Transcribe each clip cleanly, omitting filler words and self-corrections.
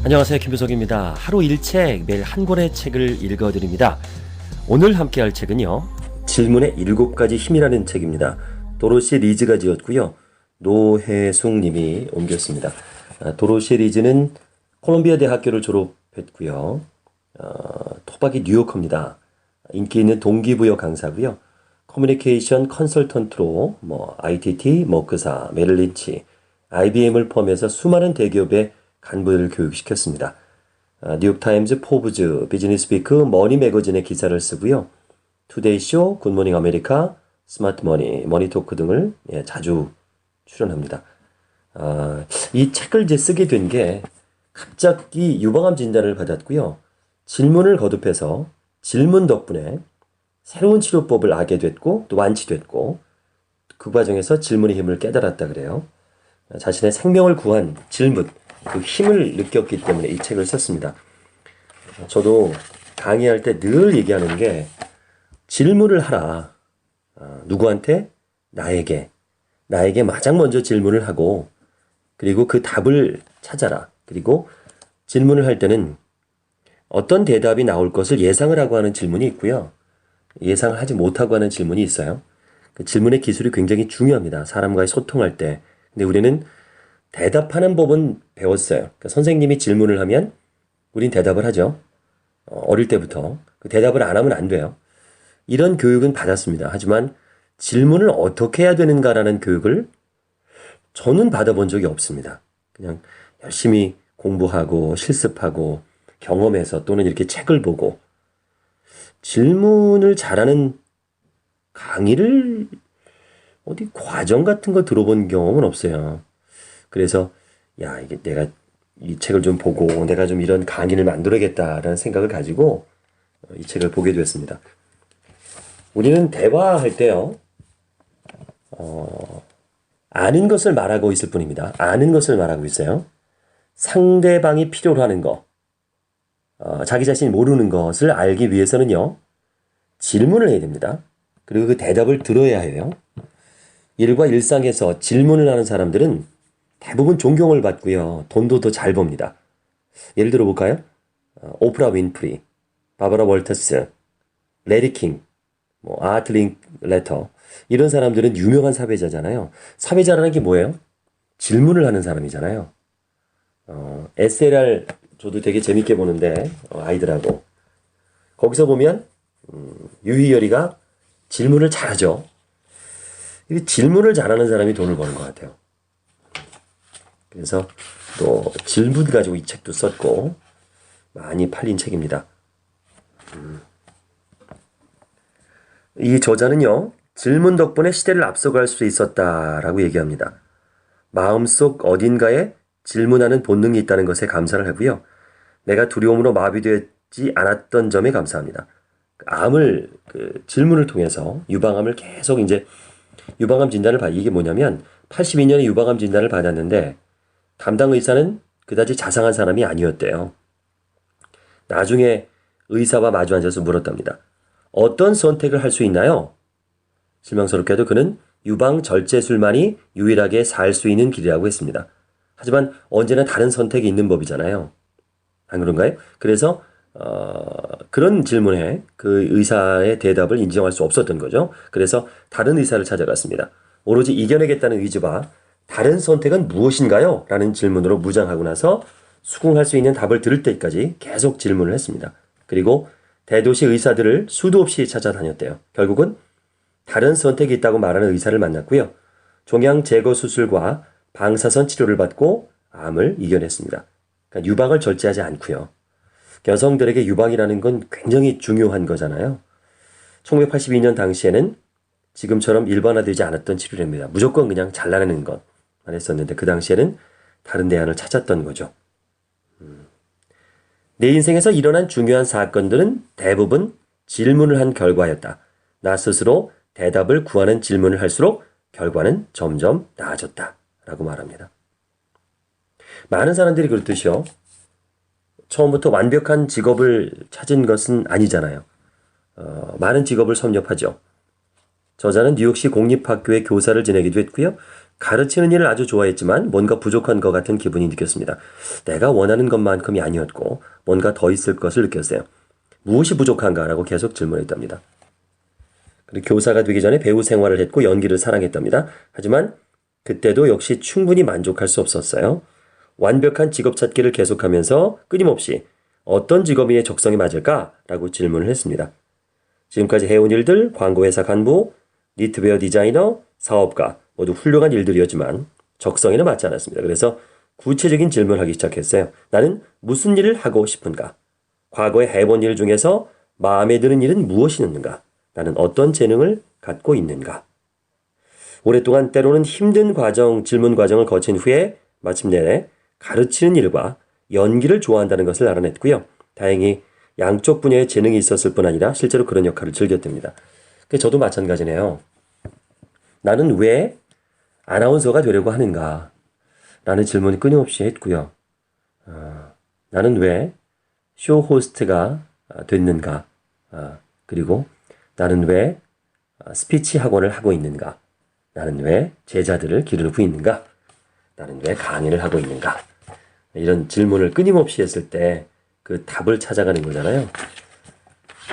안녕하세요, 김효석입니다. 하루 일책, 매일 한 권의 책을 읽어드립니다. 오늘 함께할 책은요, 질문의 7가지 힘이라는 책입니다. 도로시 리즈가 지었고요, 노혜숙 님이 옮겼습니다. 도로시 리즈는 콜롬비아 대학교를 졸업했고요, 토박이 뉴요커입니다. 인기 있는 동기부여 강사고요, 커뮤니케이션 컨설턴트로 ITT, 머크사, 메릴린치, IBM을 포함해서 수많은 대기업의 간부를 교육시켰습니다. 뉴욕타임즈, 포브즈, 비즈니스위크, 머니 매거진의 기사를 쓰고요. 투데이쇼, 굿모닝 아메리카, 스마트머니, 머니토크 등을 자주 출연합니다. 이 책을 이제 쓰게 된 게 갑자기 유방암 진단을 받았고요. 질문을 거듭해서 질문 덕분에 새로운 치료법을 알게 됐고 또 완치됐고 그 과정에서 질문의 힘을 깨달았다 그래요. 자신의 생명을 구한 질문, 그 힘을 느꼈기 때문에 이 책을 썼습니다. 저도 강의할 때 늘 얘기하는 게 질문을 하라. 누구한테? 나에게 가장 먼저 질문을 하고 그리고 그 답을 찾아라. 그리고 질문을 할 때는 어떤 대답이 나올 것을 예상을 하고 하는 질문이 있고요. 예상을 하지 못하고 하는 질문이 있어요. 그 질문의 기술이 굉장히 중요합니다. 사람과의 소통할 때. 근데 우리는 대답하는 법은 배웠어요. 그러니까 선생님이 질문을 하면 우린 대답을 하죠. 어릴 때부터. 그 대답을 안 하면 안 돼요. 이런 교육은 받았습니다. 하지만 질문을 어떻게 해야 되는가라는 교육을 저는 받아본 적이 없습니다. 그냥 열심히 공부하고 실습하고 경험해서 또는 이렇게 책을 보고 질문을 잘하는 강의를 어디 과정 같은 거 들어본 경험은 없어요. 그래서 이게 내가 이 책을 좀 보고 내가 좀 이런 강의를 만들어야겠다라는 생각을 가지고 이 책을 보게 되었습니다. 우리는 대화할 때요, 아는 것을 말하고 있을 뿐입니다. 아는 것을 말하고 있어요. 상대방이 필요로 하는 거, 자기 자신이 모르는 것을 알기 위해서는요, 질문을 해야 됩니다. 그리고 그 대답을 들어야 해요. 일과 일상에서 질문을 하는 사람들은 대부분 존경을 받고요. 돈도 더 잘 법니다. 예를 들어 볼까요? 오프라 윈프리, 바바라 월터스, 레리 킹, 아트 링레터 이런 사람들은 유명한 사회자잖아요. 사회자라는 게 뭐예요? 질문을 하는 사람이잖아요. SLR 저도 되게 재밌게 보는데 아이들하고 거기서 보면 유희열이가 질문을 잘하죠. 질문을 잘하는 사람이 돈을 버는 것 같아요. 그래서 또 질문 가지고 이 책도 썼고 많이 팔린 책입니다. 이 저자는요, 질문 덕분에 시대를 앞서갈 수 있었다라고 얘기합니다. 마음속 어딘가에 질문하는 본능이 있다는 것에 감사를 하고요. 내가 두려움으로 마비되지 않았던 점에 감사합니다. 암을 질문을 통해서 유방암을 계속 이제 유방암 진단을 이게 뭐냐면 82년에 유방암 진단을 받았는데 담당 의사는 그다지 자상한 사람이 아니었대요. 나중에 의사와 마주 앉아서 물었답니다. 어떤 선택을 할 수 있나요? 실망스럽게도 그는 유방 절제술만이 유일하게 살 수 있는 길이라고 했습니다. 하지만 언제나 다른 선택이 있는 법이잖아요. 안 그런가요? 그래서 그런 질문에 그 의사의 대답을 인정할 수 없었던 거죠. 그래서 다른 의사를 찾아갔습니다. 오로지 이겨내겠다는 의지와 다른 선택은 무엇인가요? 라는 질문으로 무장하고 나서 수긍할 수 있는 답을 들을 때까지 계속 질문을 했습니다. 그리고 대도시 의사들을 수도 없이 찾아다녔대요. 결국은 다른 선택이 있다고 말하는 의사를 만났고요. 종양 제거 수술과 방사선 치료를 받고 암을 이겨냈습니다. 그러니까 유방을 절제하지 않고요. 여성들에게 유방이라는 건 굉장히 중요한 거잖아요. 1982년 당시에는 지금처럼 일반화되지 않았던 치료랍니다. 무조건 그냥 잘라내는 것만 했었는데 그 당시에는 다른 대안을 찾았던 거죠. 내 인생에서 일어난 중요한 사건들은 대부분 질문을 한 결과였다. 나 스스로 대답을 구하는 질문을 할수록 결과는 점점 나아졌다. 라고 말합니다. 많은 사람들이 그렇듯이요. 처음부터 완벽한 직업을 찾은 것은 아니잖아요. 많은 직업을 섭렵하죠. 저자는 뉴욕시 공립학교의 교사를 지내기도 했고요. 가르치는 일을 아주 좋아했지만 뭔가 부족한 것 같은 기분이 느꼈습니다. 내가 원하는 것만큼이 아니었고 뭔가 더 있을 것을 느꼈어요. 무엇이 부족한가라고 계속 질문했답니다. 그리고 교사가 되기 전에 배우 생활을 했고 연기를 사랑했답니다. 하지만 그때도 역시 충분히 만족할 수 없었어요. 완벽한 직업 찾기를 계속하면서 끊임없이 어떤 직업이 내 적성에 맞을까라고 질문을 했습니다. 지금까지 해온 일들, 광고회사 간부, 니트웨어 디자이너, 사업가 모두 훌륭한 일들이었지만 적성에는 맞지 않았습니다. 그래서 구체적인 질문을 하기 시작했어요. 나는 무슨 일을 하고 싶은가? 과거에 해본 일 중에서 마음에 드는 일은 무엇이 있는가? 나는 어떤 재능을 갖고 있는가? 오랫동안 때로는 힘든 질문 과정을 거친 후에 마침내 가르치는 일과 연기를 좋아한다는 것을 알아냈고요. 다행히 양쪽 분야에 재능이 있었을 뿐 아니라 실제로 그런 역할을 즐겼답니다. 저도 마찬가지네요. 나는 왜 아나운서가 되려고 하는가? 라는 질문을 끊임없이 했고요. 나는 왜 쇼 호스트가 됐는가? 그리고 나는 왜 스피치 학원을 하고 있는가? 나는 왜 제자들을 기르고 있는가? 나는 왜 강의를 하고 있는가? 이런 질문을 끊임없이 했을 때 그 답을 찾아가는 거잖아요.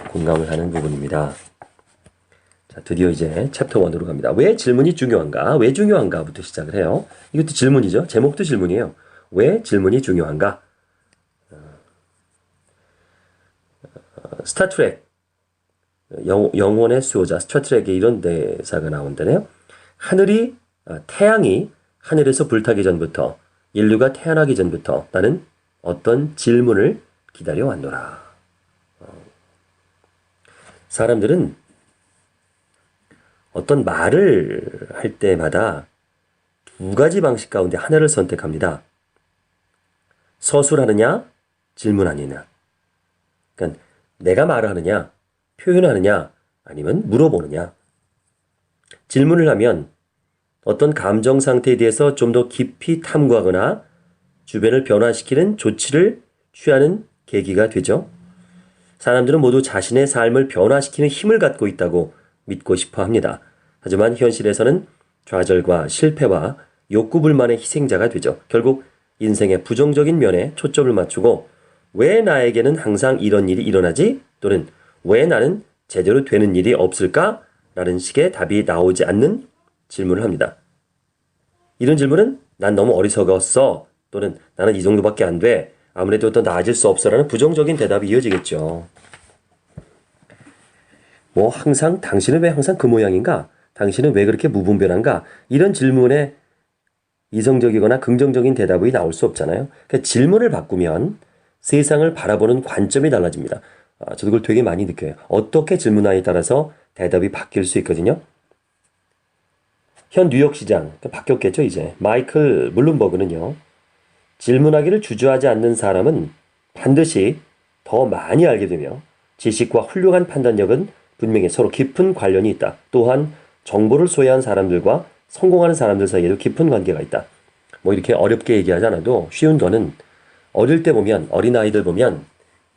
공감을 하는 부분입니다. 자, 드디어 이제 챕터 1으로 갑니다. 왜 질문이 중요한가? 왜 중요한가?부터 시작을 해요. 이것도 질문이죠. 제목도 질문이에요. 왜 질문이 중요한가? 스타트랙 영혼의 수호자 스타트랙에 이런 대사가 나온다네요. 태양이 하늘에서 불타기 전부터 인류가 태어나기 전부터 나는 어떤 질문을 기다려왔노라. 사람들은 어떤 말을 할 때마다 두 가지 방식 가운데 하나를 선택합니다. 서술하느냐, 질문하느냐. 그러니까 내가 말을 하느냐, 표현하느냐, 아니면 물어보느냐. 질문을 하면 어떤 감정 상태에 대해서 좀 더 깊이 탐구하거나 주변을 변화시키는 조치를 취하는 계기가 되죠. 사람들은 모두 자신의 삶을 변화시키는 힘을 갖고 있다고 믿고 싶어 합니다. 하지만 현실에서는 좌절과 실패와 욕구불만의 희생자가 되죠. 결국 인생의 부정적인 면에 초점을 맞추고 왜 나에게는 항상 이런 일이 일어나지? 또는 왜 나는 제대로 되는 일이 없을까? 라는 식의 답이 나오지 않는 질문을 합니다. 이런 질문은 난 너무 어리석었어. 또는 나는 이 정도밖에 안 돼. 아무래도 더 나아질 수 없어. 라는 부정적인 대답이 이어지겠죠. 당신은 왜 항상 그 모양인가? 당신은 왜 그렇게 무분별한가? 이런 질문에 이성적이거나 긍정적인 대답이 나올 수 없잖아요. 그러니까 질문을 바꾸면 세상을 바라보는 관점이 달라집니다. 저도 그걸 되게 많이 느껴요. 어떻게 질문하냐에 따라서 대답이 바뀔 수 있거든요. 현 뉴욕시장, 바뀌었겠죠 이제. 마이클 블룸버그는요. 질문하기를 주저하지 않는 사람은 반드시 더 많이 알게 되며 지식과 훌륭한 판단력은 분명히 서로 깊은 관련이 있다. 또한 정보를 소유한 사람들과 성공하는 사람들 사이에도 깊은 관계가 있다. 이렇게 어렵게 얘기하지 않아도 쉬운 거는 어릴 때 보면 어린아이들 보면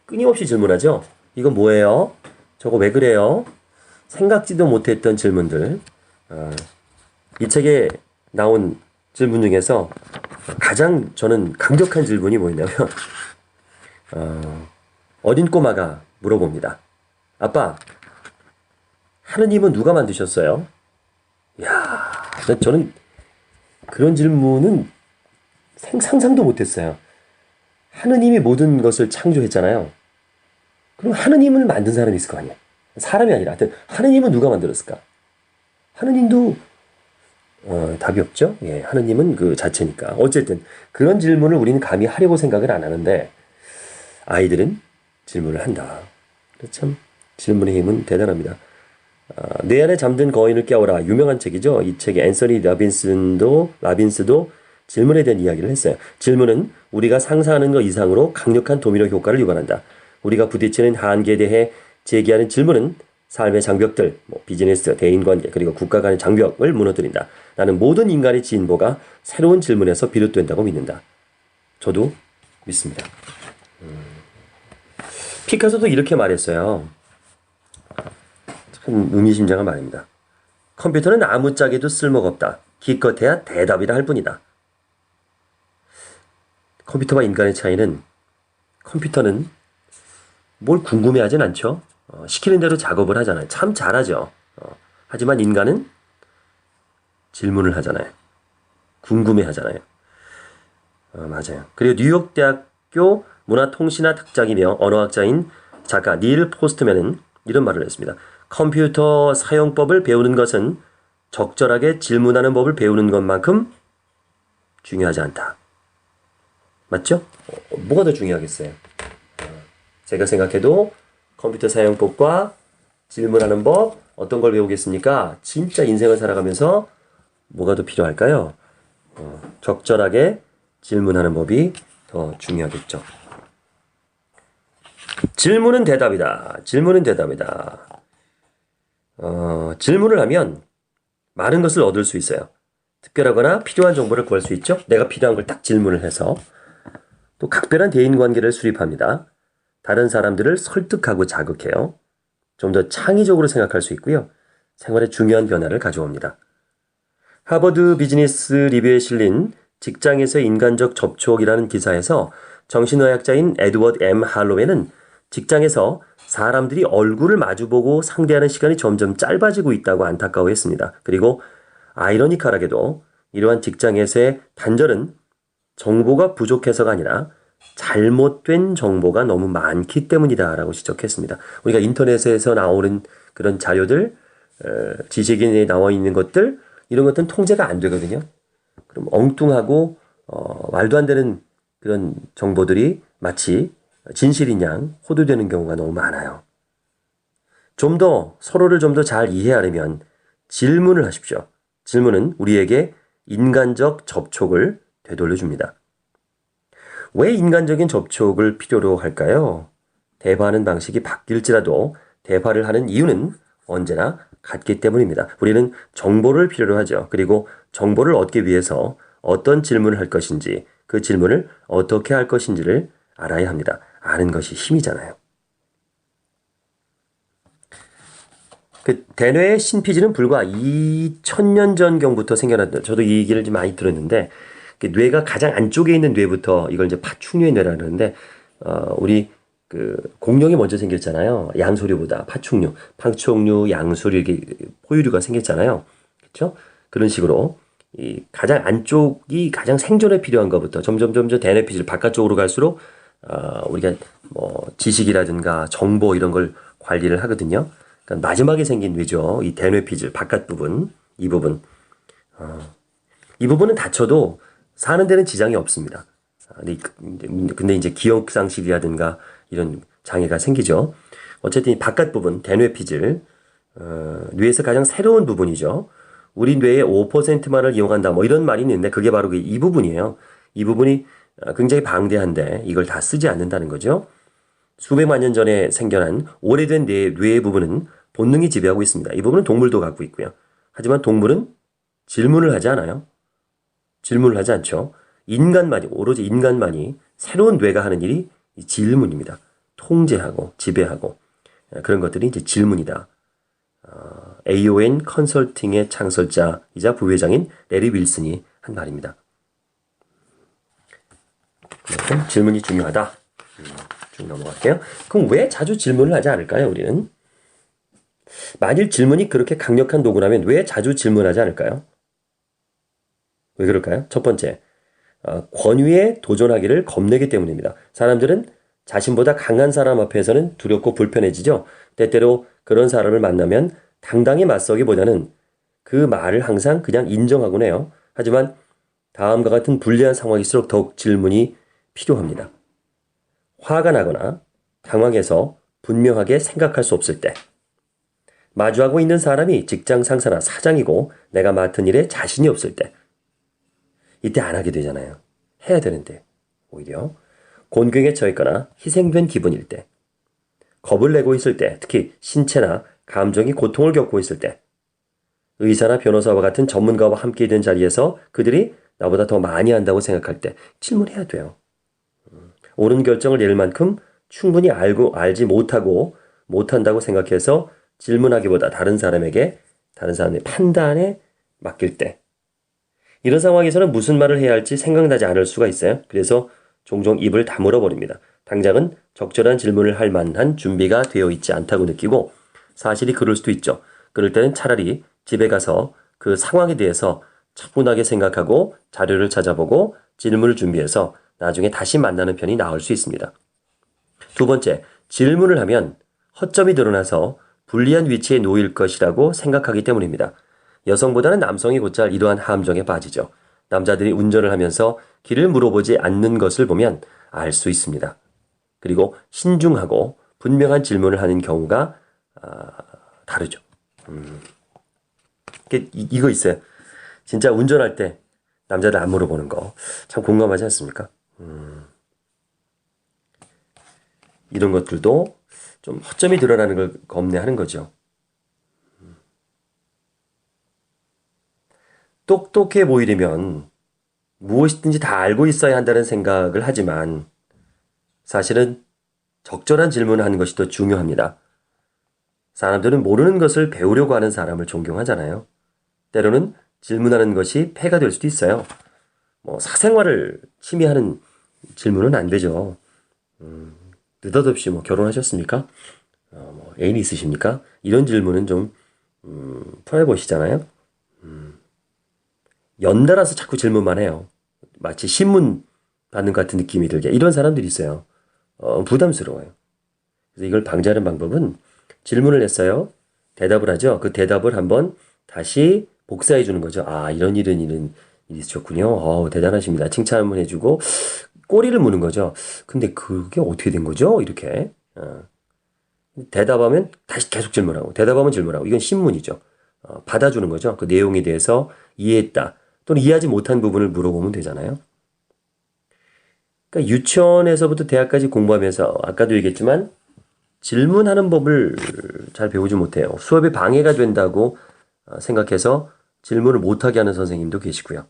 끊임없이 질문하죠. 이거 뭐예요? 저거 왜 그래요? 생각지도 못했던 질문들. 이 책에 나온 질문 중에서 가장 저는 강력한 질문이 뭐였냐면 어린 꼬마가 물어봅니다. 아빠, 하느님은 누가 만드셨어요? 이야, 저는 그런 질문은 상상도 못했어요. 하느님이 모든 것을 창조했잖아요. 그럼 하느님을 만든 사람이 있을 거 아니에요. 사람이 아니라 하여튼 하느님은 누가 만들었을까? 하느님도 답이 없죠. 예, 하느님은 그 자체니까. 어쨌든 그런 질문을 우리는 감히 하려고 생각을 안 하는데 아이들은 질문을 한다. 참 질문의 힘은 대단합니다. 내 안에 잠든 거인을 깨워라. 유명한 책이죠. 이 책에 앤서니 라빈스도 질문에 대한 이야기를 했어요. 질문은 우리가 상상하는 것 이상으로 강력한 도미노 효과를 유발한다. 우리가 부딪히는 한계에 대해 제기하는 질문은 삶의 장벽들, 비즈니스, 대인관계, 그리고 국가 간의 장벽을 무너뜨린다. 나는 모든 인간의 진보가 새로운 질문에서 비롯된다고 믿는다. 저도 믿습니다. 피카소도 이렇게 말했어요. 참 의미심장한 말입니다. 컴퓨터는 아무짝에도 쓸모가 없다. 기껏해야 대답이라 할 뿐이다. 컴퓨터와 인간의 차이는 컴퓨터는 뭘 궁금해하진 않죠. 시키는 대로 작업을 하잖아요. 참 잘하죠. 하지만 인간은 질문을 하잖아요. 궁금해하잖아요. 맞아요. 그리고 뉴욕대학교 문화통신학 학장이며 언어학자인 작가 닐 포스트맨은 이런 말을 했습니다. 컴퓨터 사용법을 배우는 것은 적절하게 질문하는 법을 배우는 것만큼 중요하지 않다. 맞죠? 뭐가 더 중요하겠어요? 제가 생각해도 컴퓨터 사용법과 질문하는 법 어떤 걸 배우겠습니까? 진짜 인생을 살아가면서 뭐가 더 필요할까요? 적절하게 질문하는 법이 더 중요하겠죠. 질문은 대답이다. 질문은 대답이다. 질문을 하면 많은 것을 얻을 수 있어요. 특별하거나 필요한 정보를 구할 수 있죠. 내가 필요한 걸 딱 질문을 해서 또 각별한 대인관계를 수립합니다. 다른 사람들을 설득하고 자극해요. 좀 더 창의적으로 생각할 수 있고요. 생활에 중요한 변화를 가져옵니다. 하버드 비즈니스 리뷰에 실린 직장에서의 인간적 접촉이라는 기사에서 정신의학자인 에드워드 M. 할로웨는 직장에서 사람들이 얼굴을 마주보고 상대하는 시간이 점점 짧아지고 있다고 안타까워했습니다. 그리고 아이러니컬하게도 이러한 직장에서의 단절은 정보가 부족해서가 아니라 잘못된 정보가 너무 많기 때문이다라고 지적했습니다. 우리가 인터넷에서 나오는 그런 자료들, 지식인에 나와 있는 것들, 이런 것들은 통제가 안 되거든요. 그럼 엉뚱하고 말도 안 되는 그런 정보들이 마치 진실인 양 호도되는 경우가 너무 많아요. 좀 더 서로를 좀 더 잘 이해하려면 질문을 하십시오. 질문은 우리에게 인간적 접촉을 되돌려줍니다. 왜 인간적인 접촉을 필요로 할까요? 대화하는 방식이 바뀔지라도 대화를 하는 이유는 언제나 같기 때문입니다. 우리는 정보를 필요로 하죠. 그리고 정보를 얻기 위해서 어떤 질문을 할 것인지, 그 질문을 어떻게 할 것인지를 알아야 합니다. 아는 것이 힘이잖아요. 그 대뇌의 신피지는 불과 2000년 전경부터 생겨났다. 저도 이 얘기를 좀 많이 들었는데, 뇌가 가장 안쪽에 있는 뇌부터 이걸 이제 파충류의 뇌라 그러는데, 우리 그 공룡이 먼저 생겼잖아요. 양서류보다 파충류, 양서류 이렇게 포유류가 생겼잖아요. 그렇죠? 그런 식으로 이 가장 안쪽이 가장 생존에 필요한 것부터 점점 대뇌 피질 바깥쪽으로 갈수록 우리가 뭐 지식이라든가 정보 이런 걸 관리를 하거든요. 그러니까 마지막에 생긴 뇌죠. 이 대뇌 피질 바깥 부분, 이 부분. 이 부분은 다쳐도 사는 데는 지장이 없습니다. 근데 이제 기억 상실이라든가 이런 장애가 생기죠. 어쨌든 이 바깥 부분, 대뇌 피질, 뇌에서 가장 새로운 부분이죠. 우리 뇌의 5%만을 이용한다. 뭐 이런 말이 있는데 그게 바로 이 부분이에요. 이 부분이 굉장히 방대한데 이걸 다 쓰지 않는다는 거죠. 수백만 년 전에 생겨난 오래된 뇌의 부분은 본능이 지배하고 있습니다. 이 부분은 동물도 갖고 있고요. 하지만 동물은 질문을 하지 않아요. 질문을 하지 않죠. 오로지 인간만이 새로운 뇌가 하는 일이 이 질문입니다. 통제하고 지배하고 그런 것들이 이제 질문이다. AON 컨설팅의 창설자이자 부회장인 레리 윌슨이 한 말입니다. 질문이 중요하다. 쭉 넘어갈게요. 그럼 왜 자주 질문을 하지 않을까요, 우리는? 만일 질문이 그렇게 강력한 도구라면 왜 자주 질문하지 않을까요? 왜 그럴까요? 첫 번째, 권위에 도전하기를 겁내기 때문입니다. 사람들은 자신보다 강한 사람 앞에서는 두렵고 불편해지죠. 때때로 그런 사람을 만나면 당당히 맞서기보다는 그 말을 항상 그냥 인정하곤 해요. 하지만 다음과 같은 불리한 상황일수록 더욱 질문이 필요합니다. 화가 나거나 당황해서 분명하게 생각할 수 없을 때, 마주하고 있는 사람이 직장 상사나 사장이고 내가 맡은 일에 자신이 없을 때, 이때 안 하게 되잖아요. 해야 되는데 오히려 곤경에 처했거나 희생된 기분일 때, 겁을 내고 있을 때, 특히 신체나 감정이 고통을 겪고 있을 때, 의사나 변호사와 같은 전문가와 함께 있는 자리에서 그들이 나보다 더 많이 한다고 생각할 때 질문해야 돼요. 옳은 결정을 내릴 만큼 충분히 알지 못한다고 생각해서 질문하기보다 다른 사람의 판단에 맡길 때, 이런 상황에서는 무슨 말을 해야 할지 생각나지 않을 수가 있어요. 그래서 종종 입을 다물어 버립니다. 당장은 적절한 질문을 할 만한 준비가 되어 있지 않다고 느끼고 사실이 그럴 수도 있죠. 그럴 때는 차라리 집에 가서 그 상황에 대해서 차분하게 생각하고 자료를 찾아보고 질문을 준비해서 나중에 다시 만나는 편이 나을 수 있습니다. 두 번째, 질문을 하면 허점이 드러나서 불리한 위치에 놓일 것이라고 생각하기 때문입니다. 여성보다는 남성이 곧잘 이러한 함정에 빠지죠. 남자들이 운전을 하면서 길을 물어보지 않는 것을 보면 알 수 있습니다. 그리고 신중하고 분명한 질문을 하는 경우가 다르죠. 이거 있어요. 진짜 운전할 때 남자들 안 물어보는 거 참 공감하지 않습니까? 이런 것들도 좀 허점이 드러나는 걸 겁내하는 거죠. 똑똑해 보이려면 무엇이든지 다 알고 있어야 한다는 생각을 하지만 사실은 적절한 질문을 하는 것이 더 중요합니다. 사람들은 모르는 것을 배우려고 하는 사람을 존경하잖아요. 때로는 질문하는 것이 폐가 될 수도 있어요. 사생활을 침해하는 질문은 안 되죠. 느닷없이 결혼하셨습니까? 애인이 있으십니까? 이런 질문은 좀 피해보시잖아요. 연달아서 자꾸 질문만 해요. 마치 신문 받는 것 같은 느낌이 들게. 이런 사람들이 있어요. 부담스러워요. 그래서 이걸 방지하는 방법은 질문을 했어요. 대답을 하죠. 그 대답을 한번 다시 복사해 주는 거죠. 이런 일이 있으셨군요. 대단하십니다. 칭찬 한번 해주고 꼬리를 무는 거죠. 근데 그게 어떻게 된 거죠? 이렇게. 대답하면 다시 계속 질문하고 대답하면 질문하고 이건 신문이죠. 받아주는 거죠. 그 내용에 대해서 이해했다. 또는 이해하지 못한 부분을 물어보면 되잖아요. 그러니까 유치원에서부터 대학까지 공부하면서 아까도 얘기했지만 질문하는 법을 잘 배우지 못해요. 수업에 방해가 된다고 생각해서 질문을 못하게 하는 선생님도 계시고요.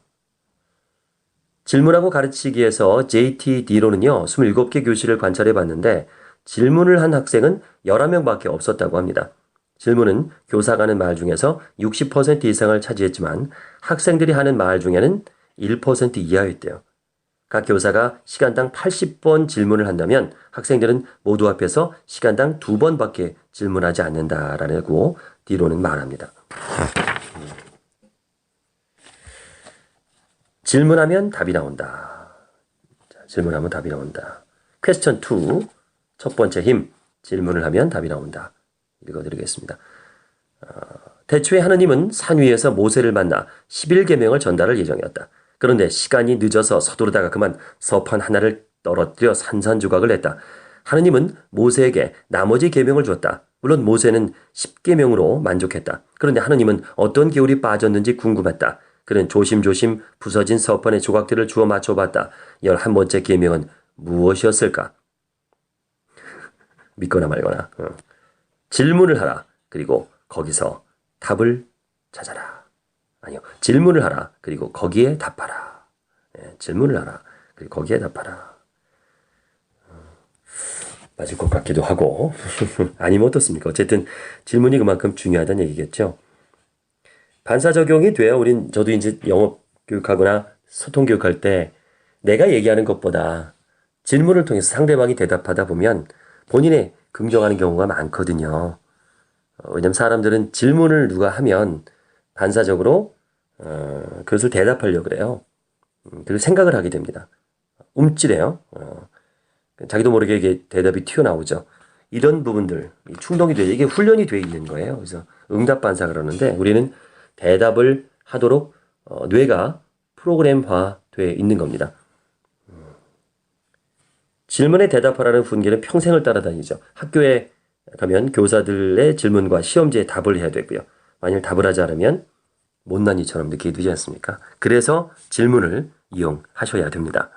질문하고 가르치기에서 JTD로는요. 27개 교실을 관찰해 봤는데 질문을 한 학생은 11명밖에 없었다고 합니다. 질문은 교사가 하는 말 중에서 60% 이상을 차지했지만 학생들이 하는 말 중에는 1% 이하였대요. 각 교사가 시간당 80번 질문을 한다면 학생들은 모두 앞에서 시간당 2번밖에 질문하지 않는다라고 D로는 말합니다. 질문하면 답이 나온다. 질문하면 답이 나온다. 퀘스천 2, 첫 번째 힘, 질문을 하면 답이 나온다. 읽어드리겠습니다. 태초에 하느님은 산 위에서 모세를 만나 11계명을 전달할 예정이었다. 그런데 시간이 늦어서 서두르다가 그만 서판 하나를 떨어뜨려 산산조각을 냈다. 하느님은 모세에게 나머지 계명을 주었다. 물론 모세는 10계명으로 만족했다. 그런데 하느님은 어떤 계율이 빠졌는지 궁금했다. 그는 조심조심 부서진 서판의 조각들을 주워 맞춰봤다. 11번째 계명은 무엇이었을까? 믿거나 말거나. 질문을 하라. 그리고 거기서 답을 찾아라. 아니요. 질문을 하라. 그리고 거기에 답하라. 질문을 하라. 그리고 거기에 답하라. 맞을 것 같기도 하고 아니면 어떻습니까? 어쨌든 질문이 그만큼 중요하다는 얘기겠죠. 반사 적용이 돼야 저도 이제 영어 교육하거나 소통 교육할 때 내가 얘기하는 것보다 질문을 통해서 상대방이 대답하다 보면 본인의 긍정하는 경우가 많거든요. 왜냐면 사람들은 질문을 누가 하면 반사적으로 그것을 대답하려고 그래요. 그리고 생각을 하게 됩니다. 움찔해요. 자기도 모르게 이게 대답이 튀어나오죠. 이런 부분들, 충동이 돼 이게 훈련이 돼 있는 거예요. 그래서 응답 반사 그러는데 우리는 대답을 하도록 뇌가 프로그램화 돼 있는 겁니다. 질문에 대답하라는 훈계는 평생을 따라다니죠. 학교에 가면 교사들의 질문과 시험지에 답을 해야 되고요. 만일 답을 하지 않으면 못난이처럼 느끼게 되지 않습니까? 그래서 질문을 이용하셔야 됩니다.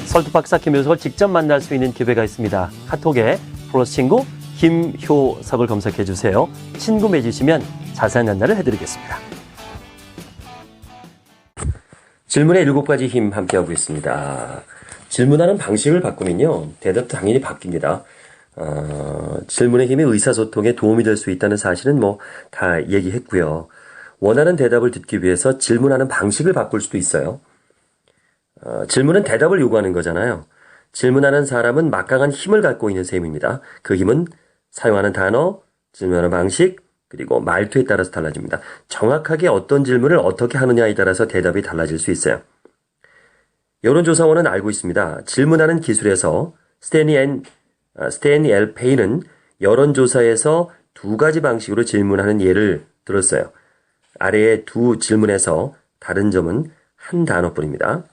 설득박사 김효석을 직접 만날 수 있는 기회가 있습니다. 카톡에 플러스 친구 김효석을 검색해 주세요. 친구 맺으시면 자세한 안내를 해드리겠습니다. 질문의 7가지 힘 함께하고 있습니다. 질문하는 방식을 바꾸면요. 대답도 당연히 바뀝니다. 질문의 힘이 의사소통에 도움이 될 수 있다는 사실은 다 얘기했고요. 원하는 대답을 듣기 위해서 질문하는 방식을 바꿀 수도 있어요. 질문은 대답을 요구하는 거잖아요. 질문하는 사람은 막강한 힘을 갖고 있는 셈입니다. 그 힘은 사용하는 단어, 질문하는 방식, 그리고 말투에 따라서 달라집니다. 정확하게 어떤 질문을 어떻게 하느냐에 따라서 대답이 달라질 수 있어요. 여론조사원은 알고 있습니다. 질문하는 기술에서 스탠리 L. 페이는 여론조사에서 두 가지 방식으로 질문하는 예를 들었어요. 아래의 두 질문에서 다른 점은 한 단어뿐입니다.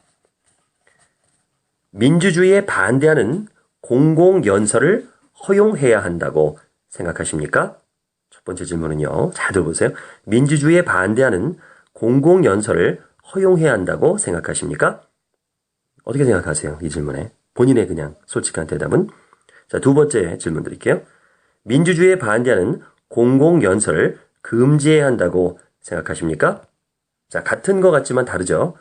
민주주의에 반대하는 공공연설을 허용해야 한다고 생각하십니까? 첫 번째 질문은요. 잘 들어보세요. 민주주의에 반대하는 공공연설을 허용해야 한다고 생각하십니까? 어떻게 생각하세요? 이 질문에. 본인의 그냥 솔직한 대답은. 자, 두 번째 질문 드릴게요. 민주주의에 반대하는 공공연설을 금지해야 한다고 생각하십니까? 자, 같은 것 같지만 다르죠.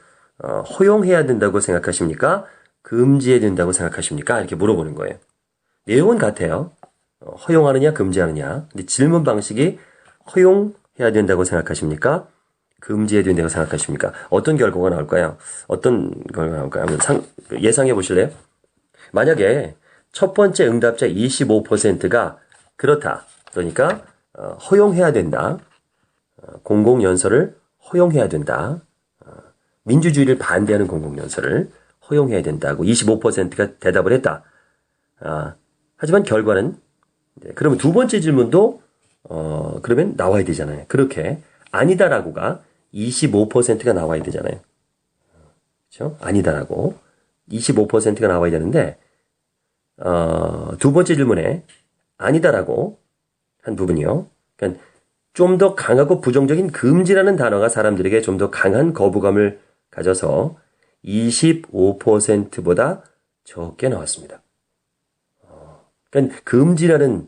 허용해야 된다고 생각하십니까? 금지해야 된다고 생각하십니까? 이렇게 물어보는 거예요. 내용은 같아요. 허용하느냐, 금지하느냐. 근데 질문 방식이 허용해야 된다고 생각하십니까? 금지해야 된다고 생각하십니까? 어떤 결과가 나올까요? 어떤 결과가 나올까요? 한번 예상해 보실래요? 만약에 첫 번째 응답자 25%가 그렇다. 그러니까 허용해야 된다. 공공연설을 허용해야 된다. 민주주의를 반대하는 공공연설을 허용해야 된다고 25%가 대답을 했다. 하지만 결과는 그러면 두 번째 질문도 그러면 나와야 되잖아요. 그렇게 아니다라고가 25%가 나와야 되잖아요. 그렇죠? 아니다라고 25%가 나와야 되는데 두 번째 질문에 아니다라고 한 부분이요. 그러니까 좀 더 강하고 부정적인 금지라는 단어가 사람들에게 좀 더 강한 거부감을 가져서 25%보다 적게 나왔습니다. 그러니까 금지라는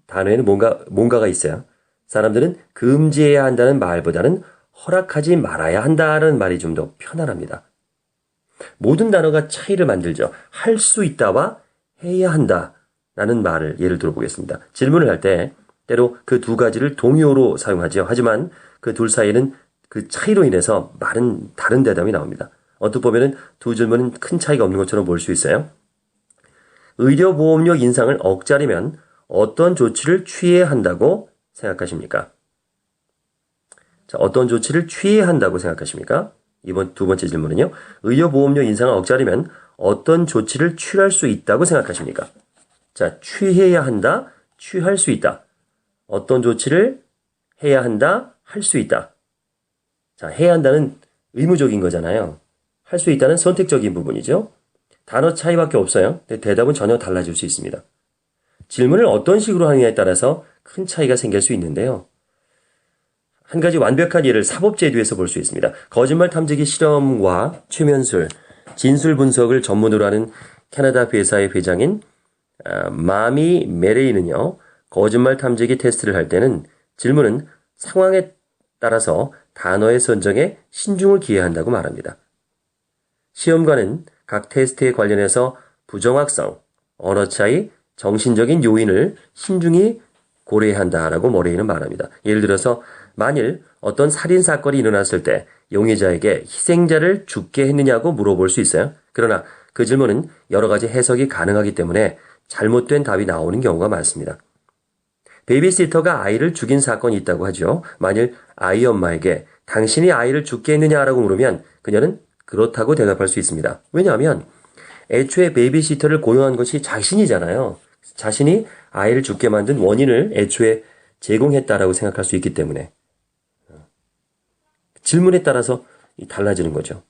단어에는 뭔가가 있어요. 사람들은 금지해야 한다는 말보다는 허락하지 말아야 한다는 말이 좀 더 편안합니다. 모든 단어가 차이를 만들죠. 할 수 있다와 해야 한다라는 말을 예를 들어보겠습니다. 질문을 할 때 때로 그 두 가지를 동의어로 사용하죠. 하지만 그 둘 사이에는 그 차이로 인해서 말은 다른 대답이 나옵니다. 어떻게 보면은 두 질문은 큰 차이가 없는 것처럼 볼 수 있어요. 의료보험료 인상을 억제하려면 어떤 조치를 취해야 한다고 생각하십니까? 자, 어떤 조치를 취해야 한다고 생각하십니까? 이번 두 번째 질문은요. 의료보험료 인상을 억제하려면 어떤 조치를 취할 수 있다고 생각하십니까? 자, 취해야 한다, 취할 수 있다. 어떤 조치를 해야 한다, 할 수 있다. 자, 해야 한다는 의무적인 거잖아요. 할 수 있다는 선택적인 부분이죠. 단어 차이밖에 없어요. 근데 대답은 전혀 달라질 수 있습니다. 질문을 어떤 식으로 하느냐에 따라서 큰 차이가 생길 수 있는데요. 한 가지 완벽한 예를 사법제도에서 볼 수 있습니다. 거짓말 탐지기 실험과 최면술, 진술 분석을 전문으로 하는 캐나다 회사의 회장인 마미 메레이는요. 거짓말 탐지기 테스트를 할 때는 질문은 상황에 따라서 단어의 선정에 신중을 기해야 한다고 말합니다. 시험관은 각 테스트에 관련해서 부정확성, 언어 차이, 정신적인 요인을 신중히 고려해야 한다라고 머레이는 말합니다. 예를 들어서 만일 어떤 살인사건이 일어났을 때 용의자에게 희생자를 죽게 했느냐고 물어볼 수 있어요. 그러나 그 질문은 여러 가지 해석이 가능하기 때문에 잘못된 답이 나오는 경우가 많습니다. 베이비시터가 아이를 죽인 사건이 있다고 하죠. 만일 아이 엄마에게 당신이 아이를 죽게 했느냐라고 물으면 그녀는 그렇다고 대답할 수 있습니다. 왜냐하면 애초에 베이비시터를 고용한 것이 자신이잖아요. 자신이 아이를 죽게 만든 원인을 애초에 제공했다라고 생각할 수 있기 때문에 질문에 따라서 달라지는 거죠.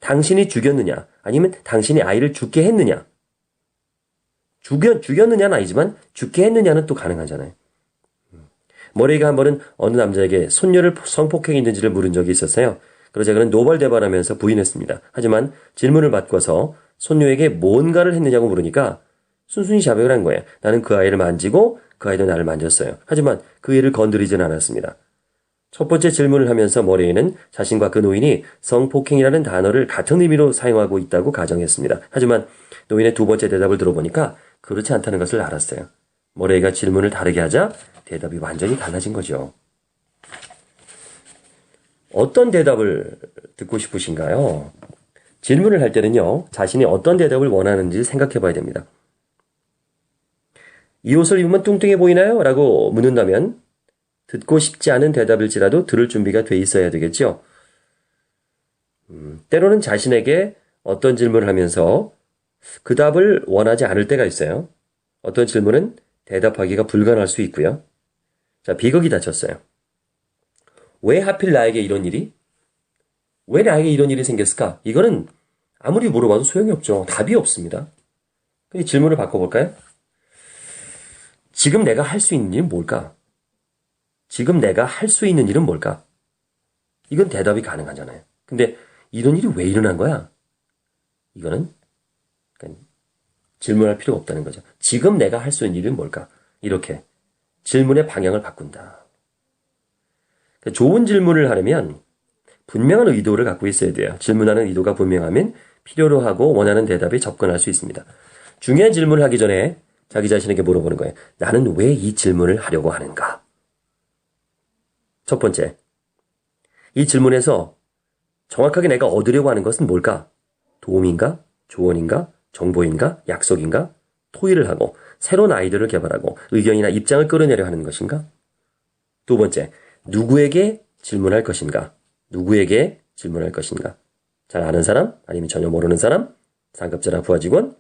당신이 죽였느냐 아니면 당신이 아이를 죽게 했느냐. 죽였느냐는 아니지만 죽게 했느냐는 또 가능하잖아요. 머레이가 한 번은 어느 남자에게 손녀를 성폭행했는지를 물은 적이 있었어요. 그러자 그는 노발대발하면서 부인했습니다. 하지만 질문을 바꿔서 손녀에게 뭔가를 했느냐고 물으니까 순순히 자백을 한 거예요. 나는 그 아이를 만지고 그 아이도 나를 만졌어요. 하지만 그 애를 건드리진 않았습니다. 첫 번째 질문을 하면서 머레이는 자신과 그 노인이 성폭행이라는 단어를 같은 의미로 사용하고 있다고 가정했습니다. 하지만 노인의 두 번째 대답을 들어보니까 그렇지 않다는 것을 알았어요. 머레이가 질문을 다르게 하자 대답이 완전히 달라진 거죠. 어떤 대답을 듣고 싶으신가요? 질문을 할 때는요, 자신이 어떤 대답을 원하는지 생각해 봐야 됩니다. 이 옷을 입으면 뚱뚱해 보이나요? 라고 묻는다면 듣고 싶지 않은 대답일지라도 들을 준비가 돼 있어야 되겠죠. 때로는 자신에게 어떤 질문을 하면서 그 답을 원하지 않을 때가 있어요. 어떤 질문은 대답하기가 불가능할 수 있고요. 자, 비극이 닥쳤어요. 왜 하필 나에게 이런 일이? 왜 나에게 이런 일이 생겼을까? 이거는 아무리 물어봐도 소용이 없죠. 답이 없습니다. 질문을 바꿔볼까요? 지금 내가 할 수 있는 일은 뭘까? 지금 내가 할 수 있는 일은 뭘까? 이건 대답이 가능하잖아요. 근데 이런 일이 왜 일어난 거야? 이거는 질문할 필요가 없다는 거죠. 지금 내가 할 수 있는 일은 뭘까? 이렇게 질문의 방향을 바꾼다. 좋은 질문을 하려면 분명한 의도를 갖고 있어야 돼요. 질문하는 의도가 분명하면 필요로 하고 원하는 대답에 접근할 수 있습니다. 중요한 질문을 하기 전에 자기 자신에게 물어보는 거예요. 나는 왜 이 질문을 하려고 하는가? 첫 번째, 이 질문에서 정확하게 내가 얻으려고 하는 것은 뭘까? 도움인가? 조언인가? 정보인가? 약속인가? 토의를 하고 새로운 아이디어를 개발하고 의견이나 입장을 끌어내려 하는 것인가? 두 번째, 누구에게 질문할 것인가? 누구에게 질문할 것인가? 잘 아는 사람? 아니면 전혀 모르는 사람? 상급자나 부하 직원?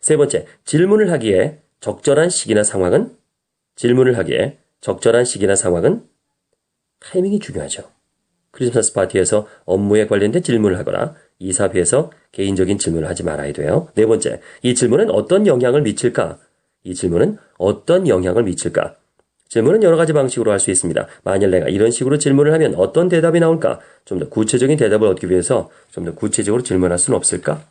세 번째, 질문을 하기에 적절한 시기나 상황은? 질문을 하기에 적절한 시기나 상황은? 타이밍이 중요하죠. 크리스마스 파티에서 업무에 관련된 질문을 하거나 이사회에서 개인적인 질문을 하지 말아야 돼요. 네 번째, 이 질문은 어떤 영향을 미칠까? 이 질문은 어떤 영향을 미칠까? 질문은 여러 가지 방식으로 할 수 있습니다. 만일 내가 이런 식으로 질문을 하면 어떤 대답이 나올까? 좀 더 구체적인 대답을 얻기 위해서 좀 더 구체적으로 질문할 수는 없을까?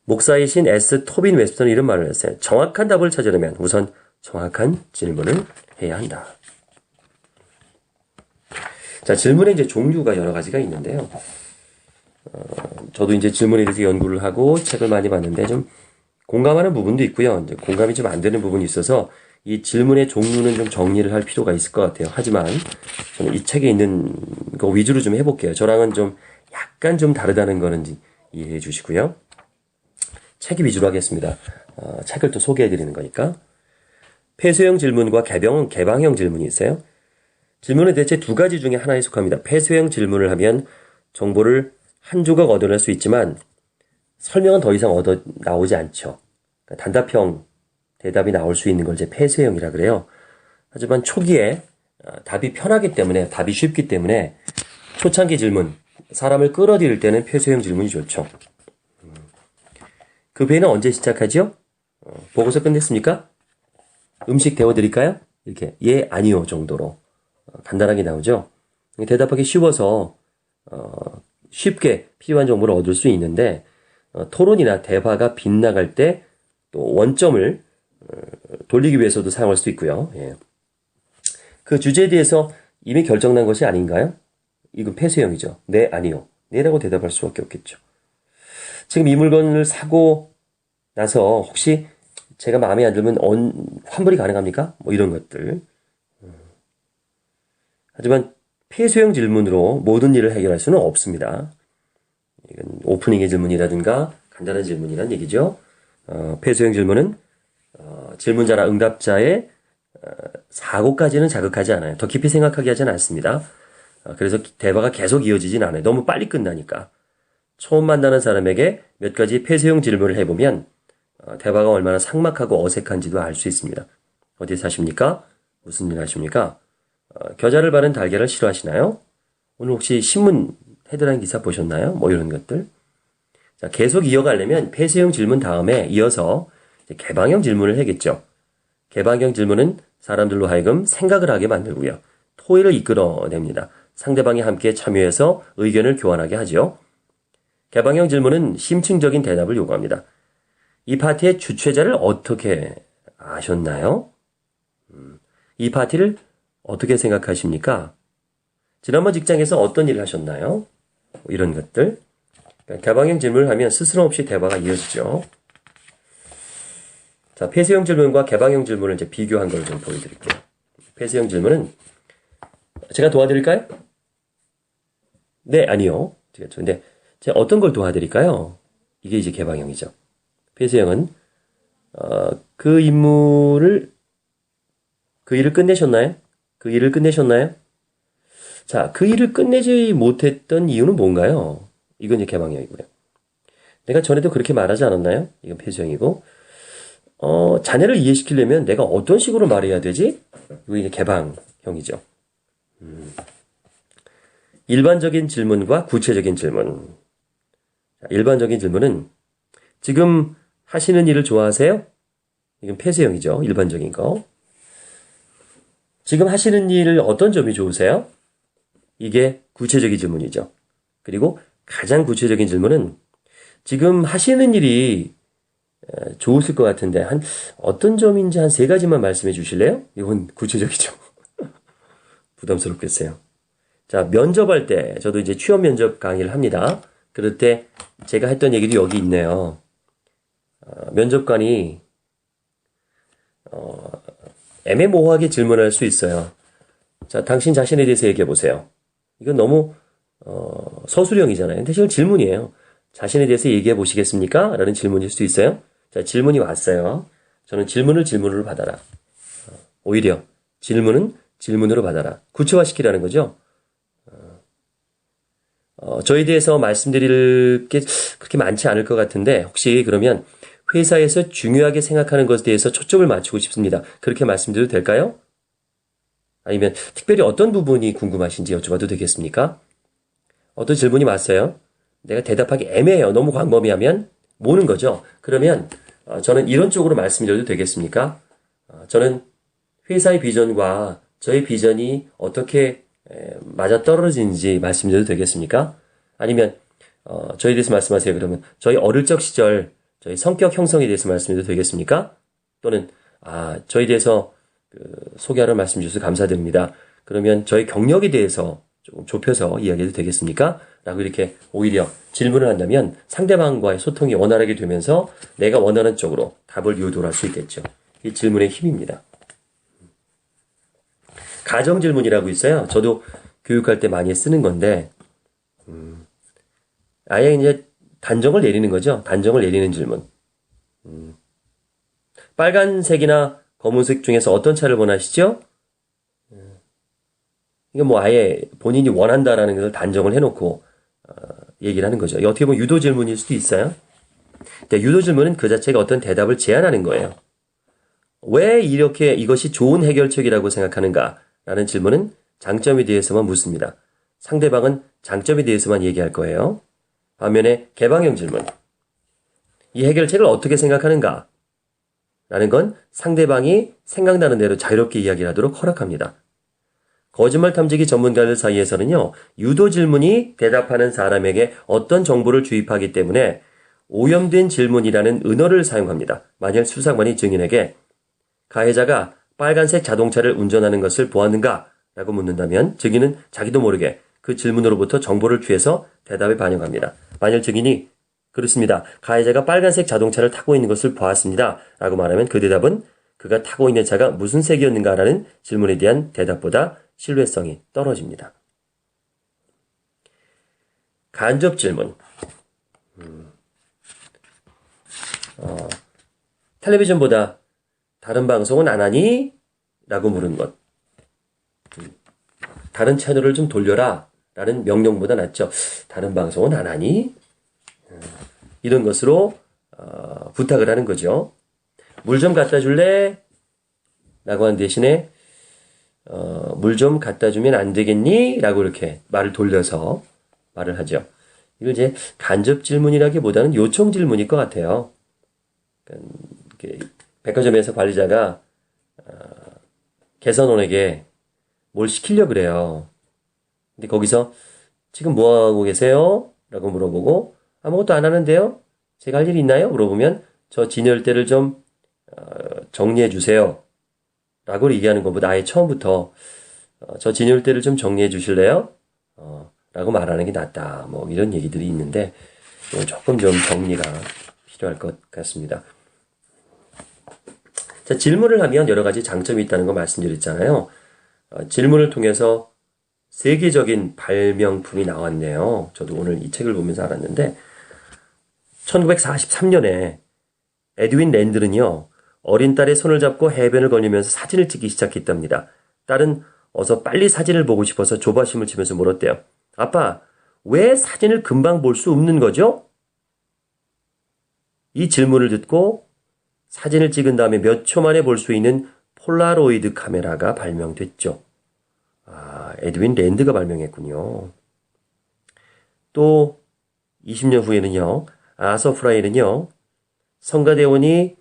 목사이신 S. 토빈 웹스터는 이런 말을 했어요. 정확한 답을 찾으려면 우선 정확한 질문을 해야 한다. 자, 질문의 이제 종류가 여러 가지가 있는데요. 저도 이제 질문에 대해서 연구를 하고 책을 많이 봤는데 좀 공감하는 부분도 있고요. 이제 공감이 좀 안 되는 부분이 있어서 이 질문의 종류는 좀 정리를 할 필요가 있을 것 같아요. 하지만 저는 이 책에 있는 거 위주로 좀 해볼게요. 저랑은 좀 약간 좀 다르다는 거는 이해해 주시고요. 책이 위주로 하겠습니다. 책을 또 소개해 드리는 거니까. 폐쇄형 질문과 개방형 질문이 있어요. 질문은 대체 두 가지 중에 하나에 속합니다. 폐쇄형 질문을 하면 정보를 한 조각 얻어낼 수 있지만 설명은 더 이상 나오지 않죠. 그러니까 단답형 대답이 나올 수 있는 걸 이제 폐쇄형이라 그래요. 하지만 초기에 답이 편하기 때문에, 답이 쉽기 때문에 초창기 질문, 사람을 끌어들일 때는 폐쇄형 질문이 좋죠. 그 회의는 언제 시작하죠? 보고서 끝냈습니까? 음식 데워드릴까요? 이렇게 예, 아니요 정도로 간단하게 나오죠. 대답하기 쉬워서 쉽게 필요한 정보를 얻을 수 있는데 토론이나 대화가 빗나갈 때 또 원점을 돌리기 위해서도 사용할 수 있고요. 예. 그 주제에 대해서 이미 결정난 것이 아닌가요? 이건 폐쇄형이죠. 네, 아니요. 네라고 대답할 수밖에 없겠죠. 지금 이 물건을 사고 나서 혹시 제가 마음에 안 들면 환불이 가능합니까? 뭐 이런 것들. 하지만 폐쇄형 질문으로 모든 일을 해결할 수는 없습니다. 이건 오프닝의 질문이라든가 간단한 질문이란 얘기죠. 폐쇄형 질문은 질문자나 응답자의 사고까지는 자극하지 않아요. 더 깊이 생각하게 하지는 않습니다. 그래서 대화가 계속 이어지진 않아요. 너무 빨리 끝나니까. 처음 만나는 사람에게 몇 가지 폐쇄형 질문을 해보면 대화가 얼마나 삭막하고 어색한지도 알 수 있습니다. 어디 사십니까? 무슨 일 하십니까? 겨자를 바른 달걀을 싫어하시나요? 오늘 혹시 신문 헤드라인 기사 보셨나요? 뭐 이런 것들. 자, 계속 이어가려면 폐쇄형 질문 다음에 이어서 개방형 질문을 해야겠죠. 개방형 질문은 사람들로 하여금 생각을 하게 만들고요. 토의를 이끌어냅니다. 상대방이 함께 참여해서 의견을 교환하게 하죠. 개방형 질문은 심층적인 대답을 요구합니다. 이 파티의 주최자를 어떻게 아셨나요? 이 파티를 어떻게 생각하십니까? 지난번 직장에서 어떤 일을 하셨나요? 이런 것들. 개방형 질문을 하면 스스럼 없이 대화가 이어지죠. 자, 폐쇄형 질문과 개방형 질문을 이제 비교한 걸 좀 보여드릴게요. 폐쇄형 질문은 제가 도와드릴까요? 네, 아니요. 근데 제가 어떤 걸 도와드릴까요? 이게 이제 개방형이죠. 폐쇄형은 그 임무를 그 일을 끝내셨나요? 그 일을 끝내셨나요? 자, 그 일을 끝내지 못했던 이유는 뭔가요? 이건 이제 개방형이고요. 내가 전에도 그렇게 말하지 않았나요? 이건 폐쇄형이고. 자네를 이해시키려면 내가 어떤 식으로 말해야 되지? 이거 이제 개방형이죠. 일반적인 질문과 구체적인 질문. 자, 일반적인 질문은 지금 하시는 일을 좋아하세요? 이건 폐쇄형이죠. 일반적인 거. 지금 하시는 일 어떤 점이 좋으세요? 이게 구체적인 질문이죠. 그리고 가장 구체적인 질문은 지금 하시는 일이 좋으실 것 같은데 어떤 점인지 한 3가지만 말씀해 주실래요? 이건 구체적이죠. 부담스럽겠어요. 자, 면접할 때 저도 이제 취업 면접 강의를 합니다. 그럴 때 제가 했던 얘기도 여기 있네요. 면접관이 애매모호하게 질문할 수 있어요. 자, 당신 자신에 대해서 얘기해 보세요. 이건 너무 서술형이잖아요. 근데 지금 질문이에요. 자신에 대해서 얘기해 보시겠습니까? 라는 질문일 수도 있어요. 자, 질문이 왔어요. 저는 질문으로 받아라. 오히려 질문은 질문으로 받아라. 구체화시키라는 거죠. 저에 대해서 말씀드릴 게 그렇게 많지 않을 것 같은데 혹시 그러면 회사에서 중요하게 생각하는 것에 대해서 초점을 맞추고 싶습니다. 그렇게 말씀드려도 될까요? 아니면 특별히 어떤 부분이 궁금하신지 여쭤봐도 되겠습니까? 어떤 질문이 왔어요. 내가 대답하기 애매해요. 너무 광범위하면 모는 거죠. 그러면 저는 이런 쪽으로 말씀드려도 되겠습니까? 저는 회사의 비전과 저의 비전이 어떻게 맞아떨어지는지 말씀드려도 되겠습니까? 아니면 저에 대해서 말씀하세요. 그러면 저희 어릴 적 시절 저희 성격 형성에 대해서 말씀드려도 되겠습니까? 또는 저에 대해서 소개하러 말씀 주셔서 감사드립니다. 그러면 저희 경력에 대해서 조금 좁혀서 이야기해도 되겠습니까? 라고 이렇게 오히려 질문을 한다면 상대방과의 소통이 원활하게 되면서 내가 원하는 쪽으로 답을 유도할 수 있겠죠. 이 질문의 힘입니다. 가정 질문이라고 있어요. 저도 교육할 때 많이 쓰는 건데 아예 이제 단정을 내리는 거죠. 단정을 내리는 질문. 빨간색이나 검은색 중에서 어떤 차를 원하시죠? 이거 뭐 아예 본인이 원한다라는 것을 단정을 해놓고 얘기를 하는 거죠. 어떻게 보면 유도 질문일 수도 있어요. 그러니까 유도 질문은 그 자체가 어떤 대답을 제안하는 거예요. 왜 이렇게 이것이 좋은 해결책이라고 생각하는가? 라는 질문은 장점에 대해서만 묻습니다. 상대방은 장점에 대해서만 얘기할 거예요. 반면에 개방형 질문. 이 해결책을 어떻게 생각하는가? 라는 건 상대방이 생각나는 대로 자유롭게 이야기를 하도록 허락합니다. 거짓말 탐지기 전문가들 사이에서는요, 유도 질문이 대답하는 사람에게 어떤 정보를 주입하기 때문에 오염된 질문이라는 은어를 사용합니다. 만약 수사관이 증인에게 가해자가 빨간색 자동차를 운전하는 것을 보았는가? 라고 묻는다면 증인은 자기도 모르게 그 질문으로부터 정보를 취해서 대답에 반영합니다. 만약 증인이 그렇습니다. 가해자가 빨간색 자동차를 타고 있는 것을 보았습니다. 라고 말하면 그 대답은 그가 타고 있는 차가 무슨 색이었는가라는 질문에 대한 대답보다 신뢰성이 떨어집니다. 간접 질문. 텔레비전보다 다른 방송은 안 하니? 라고 물은 것. 다른 채널을 좀 돌려라. 라는 명령보다 낫죠. 다른 방송은 안 하니? 이런 것으로 부탁을 하는 거죠. 물 좀 갖다 줄래? 라고 한 대신에 물 좀 갖다 주면 안 되겠니? 라고 이렇게 말을 돌려서 말을 하죠. 이걸 이제 간접 질문이라기보다는 요청 질문일 것 같아요. 그러니까 백화점에서 관리자가 개선원에게 뭘 시키려고 그래요. 근데 거기서 지금 뭐 하고 계세요? 라고 물어보고 아무것도 안 하는데요? 제가 할 일 있나요? 물어보면 저 진열대를 좀 정리해 주세요. 라고 얘기하는 것보다 아예 처음부터 저 진열대를 좀 정리해 주실래요? 라고 말하는 게 낫다. 뭐 이런 얘기들이 있는데 조금 좀 정리가 필요할 것 같습니다. 자, 질문을 하면 여러 가지 장점이 있다는 거 말씀드렸잖아요. 질문을 통해서 세계적인 발명품이 나왔네요. 저도 오늘 이 책을 보면서 알았는데 1943년에 에드윈 랜들은요. 어린 딸의 손을 잡고 해변을 걸으면서 사진을 찍기 시작했답니다. 딸은 어서 빨리 사진을 보고 싶어서 조바심을 치면서 물었대요. 아빠, 왜 사진을 금방 볼 수 없는 거죠? 이 질문을 듣고 사진을 찍은 다음에 몇 초 만에 볼 수 있는 폴라로이드 카메라가 발명됐죠. 에드윈 랜드가 발명했군요. 또 20년 후에는요. 아서 프라이는요. 성가대원들이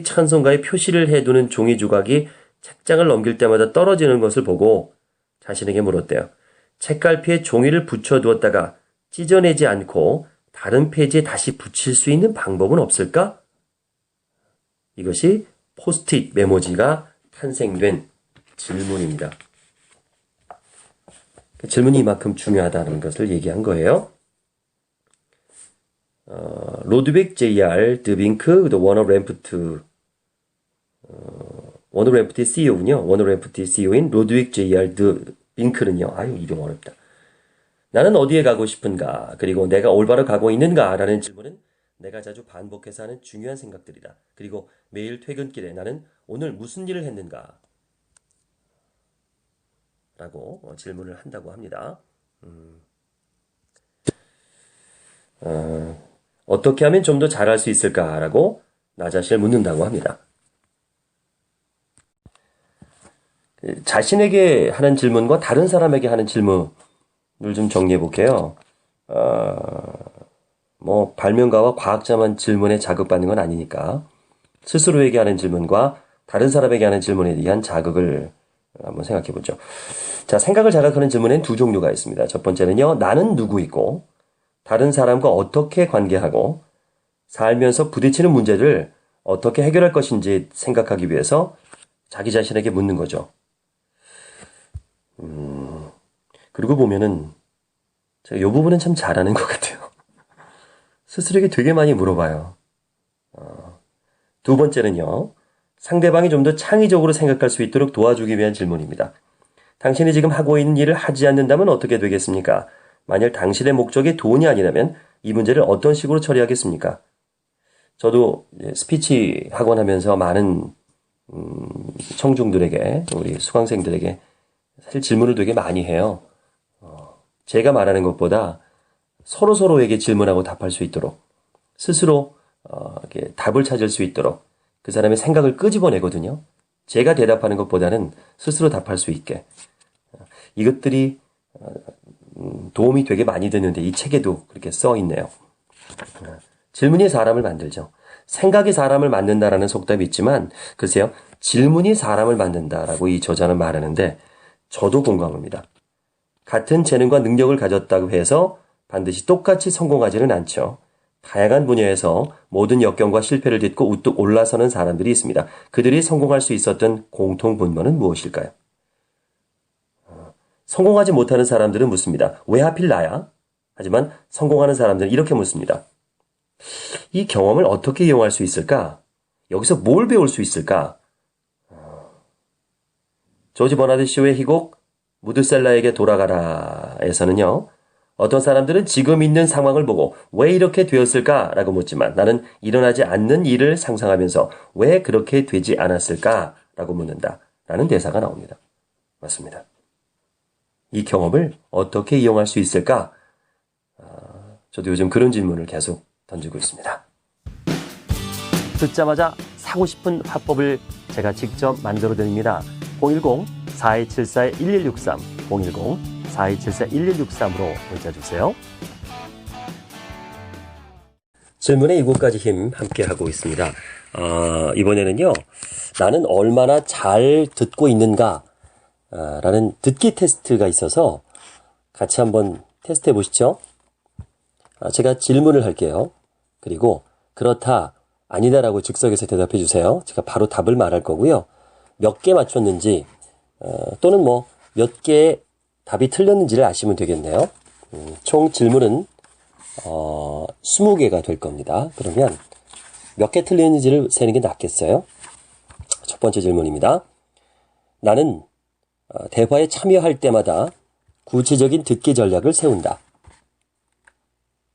찬송가에 표시를 해두는 종이 조각이 책장을 넘길 때마다 떨어지는 것을 보고 자신에게 물었대요. 책갈피에 종이를 붙여두었다가 찢어내지 않고 다른 페이지에 다시 붙일 수 있는 방법은 없을까? 이것이 포스트잇 메모지가 탄생된 질문입니다. 질문이 이만큼 중요하다는 것을 얘기한 거예요. 로드빅 J.R. 드빙크, 워너램프트의 CEO군요. 워너램프트의 CEO인 로드빅 J.R. 드빙크는요. 이름 어렵다. 나는 어디에 가고 싶은가? 그리고 내가 올바로 가고 있는가? 라는 질문은 내가 자주 반복해서 하는 중요한 생각들이다. 그리고 매일 퇴근길에 나는 오늘 무슨 일을 했는가? 라고 질문을 한다고 합니다. 어떻게 하면 좀 더 잘할 수 있을까라고 나 자신을 묻는다고 합니다. 자신에게 하는 질문과 다른 사람에게 하는 질문을 좀 정리해 볼게요. 발명가와 과학자만 질문에 자극받는 건 아니니까 스스로에게 하는 질문과 다른 사람에게 하는 질문에 대한 자극을 한번 생각해 보죠. 자, 생각을 자극하는 질문에는 두 종류가 있습니다. 첫 번째는요, 나는 누구이고 다른 사람과 어떻게 관계하고 살면서 부딪히는 문제를 어떻게 해결할 것인지 생각하기 위해서 자기 자신에게 묻는 거죠. 그리고 보면은 제가 이 부분은 참 잘하는 것 같아요. 스스로에게 되게 많이 물어봐요. 두 번째는요, 상대방이 좀 더 창의적으로 생각할 수 있도록 도와주기 위한 질문입니다. 당신이 지금 하고 있는 일을 하지 않는다면 어떻게 되겠습니까? 만약 당신의 목적이 돈이 아니라면 이 문제를 어떤 식으로 처리하겠습니까? 저도 스피치 학원 하면서 많은 청중들에게, 우리 수강생들에게 사실 질문을 되게 많이 해요. 제가 말하는 것보다 서로에게 질문하고 답할 수 있도록 스스로 이렇게 답을 찾을 수 있도록 그 사람의 생각을 끄집어내거든요. 제가 대답하는 것보다는 스스로 답할 수 있게. 이것들이 도움이 되게 많이 되는데 이 책에도 그렇게 써 있네요. 질문이 사람을 만들죠. 생각이 사람을 만든다라는 속담이 있지만 글쎄요. 질문이 사람을 만든다라고 이 저자는 말하는데 저도 공감합니다. 같은 재능과 능력을 가졌다고 해서 반드시 똑같이 성공하지는 않죠. 다양한 분야에서 모든 역경과 실패를 딛고 우뚝 올라서는 사람들이 있습니다. 그들이 성공할 수 있었던 공통 분모는 무엇일까요? 성공하지 못하는 사람들은 묻습니다. 왜 하필 나야? 하지만 성공하는 사람들은 이렇게 묻습니다. 이 경험을 어떻게 이용할 수 있을까? 여기서 뭘 배울 수 있을까? 조지 버나드 쇼의 희곡 무드셀라에게 돌아가라에서는요. 어떤 사람들은 지금 있는 상황을 보고 왜 이렇게 되었을까라고 묻지만 나는 일어나지 않는 일을 상상하면서 왜 그렇게 되지 않았을까라고 묻는다. 라는 대사가 나옵니다. 맞습니다. 이 경험을 어떻게 이용할 수 있을까? 저도 요즘 그런 질문을 계속 던지고 있습니다. 듣자마자 사고 싶은 화법을 제가 직접 만들어 드립니다. 010-4274-1163 010-4274-1163으로 문자 주세요. 질문의 7가지 힘 함께하고 있습니다. 이번에는요. 나는 얼마나 잘 듣고 있는가 라는 듣기 테스트가 있어서 같이 한번 테스트해 보시죠. 제가 질문을 할게요. 그리고 그렇다, 아니다라고 즉석에서 대답해 주세요. 제가 바로 답을 말할 거고요. 몇 개 맞췄는지 또는 몇 개의 답이 틀렸는지를 아시면 되겠네요. 총 질문은 20개가 될 겁니다. 그러면 몇 개 틀렸는지를 세는 게 낫겠어요? 첫 번째 질문입니다. 나는 대화에 참여할 때마다 구체적인 듣기 전략을 세운다.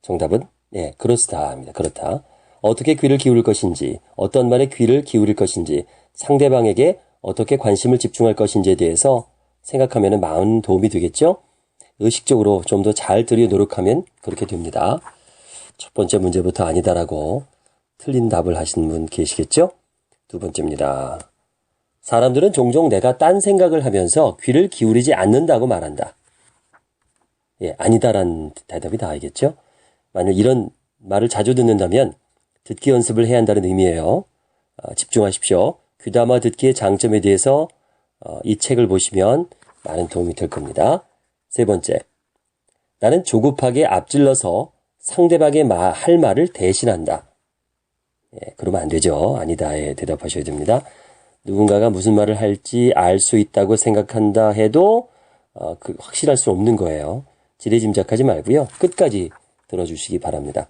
정답은 네, 그렇다입니다. 그렇다. 어떻게 귀를 기울일 것인지, 어떤 말에 귀를 기울일 것인지, 상대방에게 어떻게 관심을 집중할 것인지에 대해서 생각하면 많은 도움이 되겠죠? 의식적으로 좀 더 잘 들으려 노력하면 그렇게 됩니다. 첫 번째 문제부터 아니다라고 틀린 답을 하신 분 계시겠죠? 두 번째입니다. 사람들은 종종 내가 딴 생각을 하면서 귀를 기울이지 않는다고 말한다. 예, 아니다라는 대답이 나와야겠죠? 만약 이런 말을 자주 듣는다면 듣기 연습을 해야 한다는 의미예요. 집중하십시오. 귀담아 듣기의 장점에 대해서 이 책을 보시면 많은 도움이 될 겁니다. 세 번째, 나는 조급하게 앞질러서 상대방의 할 말을 대신한다. 예, 그러면 안 되죠. 아니다에 대답하셔야 됩니다. 누군가가 무슨 말을 할지 알 수 있다고 생각한다 해도 확실할 수 없는 거예요. 지레짐작하지 말고요. 끝까지 들어주시기 바랍니다.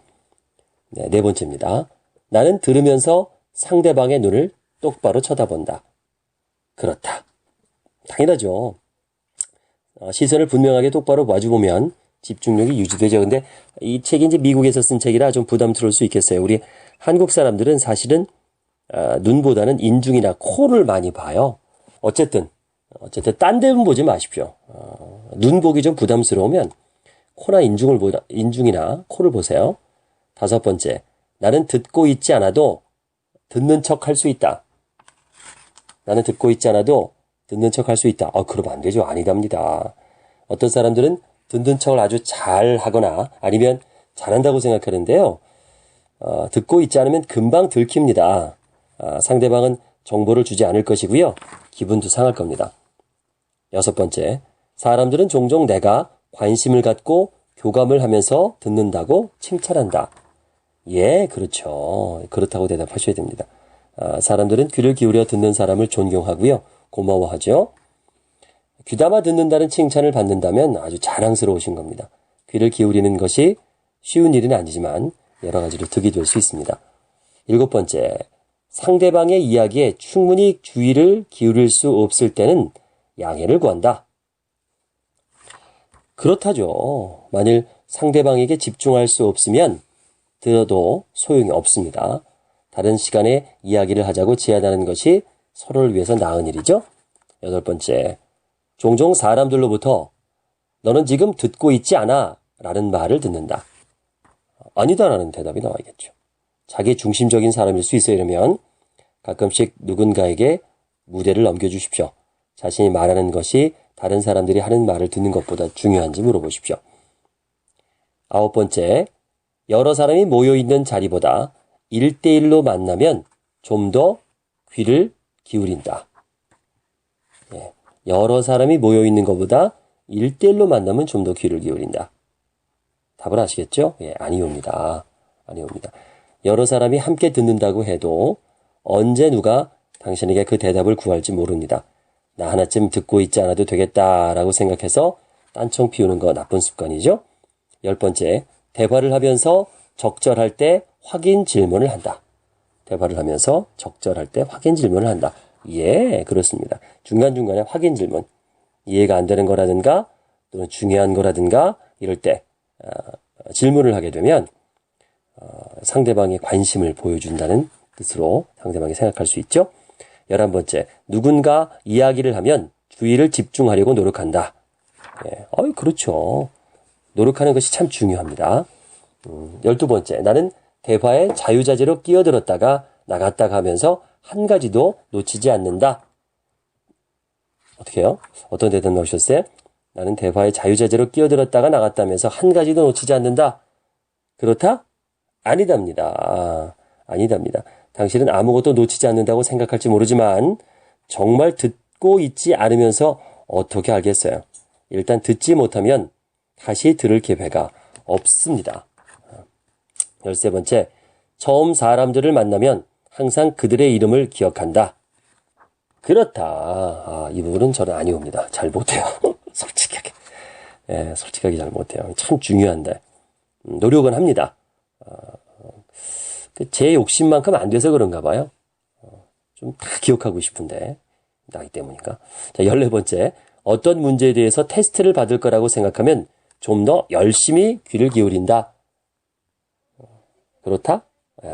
네 번째입니다. 나는 들으면서 상대방의 눈을 똑바로 쳐다본다. 그렇다. 당연하죠. 시선을 분명하게 똑바로 마주보면 집중력이 유지되죠. 근데 이 책이 이제 미국에서 쓴 책이라 좀 부담스러울 수 있겠어요. 우리 한국 사람들은 사실은 눈보다는 인중이나 코를 많이 봐요. 어쨌든 딴 데는 보지 마십시오. 눈 보기 좀 부담스러우면 코나 인중이나 코를 보세요. 다섯 번째, 나는 듣고 있지 않아도 듣는 척 할 수 있다. 나는 듣고 있지 않아도 듣는 척 할 수 있다. 그러면 안 되죠. 아니답니다. 어떤 사람들은 듣는 척을 아주 잘 하거나 아니면 잘한다고 생각하는데요. 듣고 있지 않으면 금방 들킵니다. 상대방은 정보를 주지 않을 것이고요. 기분도 상할 겁니다. 여섯 번째, 사람들은 종종 내가 관심을 갖고 교감을 하면서 듣는다고 칭찬한다. 예, 그렇죠. 그렇다고 대답하셔야 됩니다. 사람들은 귀를 기울여 듣는 사람을 존경하고요. 고마워하죠. 귀담아 듣는다는 칭찬을 받는다면 아주 자랑스러우신 겁니다. 귀를 기울이는 것이 쉬운 일은 아니지만 여러 가지로 득이 될 수 있습니다. 일곱 번째, 상대방의 이야기에 충분히 주의를 기울일 수 없을 때는 양해를 구한다. 그렇다죠. 만일 상대방에게 집중할 수 없으면 들어도 소용이 없습니다. 다른 시간에 이야기를 하자고 제안하는 것이 서로를 위해서 나은 일이죠. 여덟 번째, 종종 사람들로부터 너는 지금 듣고 있지 않아 라는 말을 듣는다. 아니다라는 대답이 나와야겠죠. 자기 중심적인 사람일 수 있어요. 이러면 가끔씩 누군가에게 무대를 넘겨주십시오. 자신이 말하는 것이 다른 사람들이 하는 말을 듣는 것보다 중요한지 물어보십시오. 아홉 번째, 여러 사람이 모여있는 자리보다 1대1로 만나면 좀 더 귀를 기울인다. 예, 여러 사람이 모여있는 것보다 1대1로 만나면 좀 더 귀를 기울인다. 답을 아시겠죠? 예, 아니옵니다. 아니옵니다. 여러 사람이 함께 듣는다고 해도 언제 누가 당신에게 그 대답을 구할지 모릅니다. 나 하나쯤 듣고 있지 않아도 되겠다라고 생각해서 딴청 피우는 거 나쁜 습관이죠. 열 번째, 대화를 하면서 적절할 때 확인 질문을 한다. 대화를 하면서 적절할 때 확인 질문을 한다. 예, 그렇습니다. 중간중간에 확인 질문. 이해가 안 되는 거라든가 또는 중요한 거라든가 이럴 때 질문을 하게 되면 상대방의 관심을 보여준다는 뜻으로 상대방이 생각할 수 있죠. 11번째, 누군가 이야기를 하면 주의를 집중하려고 노력한다. 예, 그렇죠. 노력하는 것이 참 중요합니다. 12번째, 나는 대화에 자유자재로 끼어들었다가 나갔다가 하면서 한 가지도 놓치지 않는다. 어떻게 해요? 어떤 대답 나오셨어요? 나는 대화에 자유자재로 끼어들었다가 나갔다면서 한 가지도 놓치지 않는다. 그렇다? 아니답니다. 아니답니다. 당신은 아무것도 놓치지 않는다고 생각할지 모르지만 정말 듣고 있지 않으면서 어떻게 알겠어요? 일단 듣지 못하면 다시 들을 기회가 없습니다. 13번째, 처음 사람들을 만나면 항상 그들의 이름을 기억한다. 그렇다. 이 부분은 저는 아니옵니다. 잘 못해요. 솔직하게. 예, 솔직하게 잘 못해요. 참 중요한데. 노력은 합니다. 제 욕심만큼 안 돼서 그런가 봐요. 좀 다 기억하고 싶은데. 나이 때문인가. 자, 14번째. 어떤 문제에 대해서 테스트를 받을 거라고 생각하면 좀 더 열심히 귀를 기울인다. 그렇다?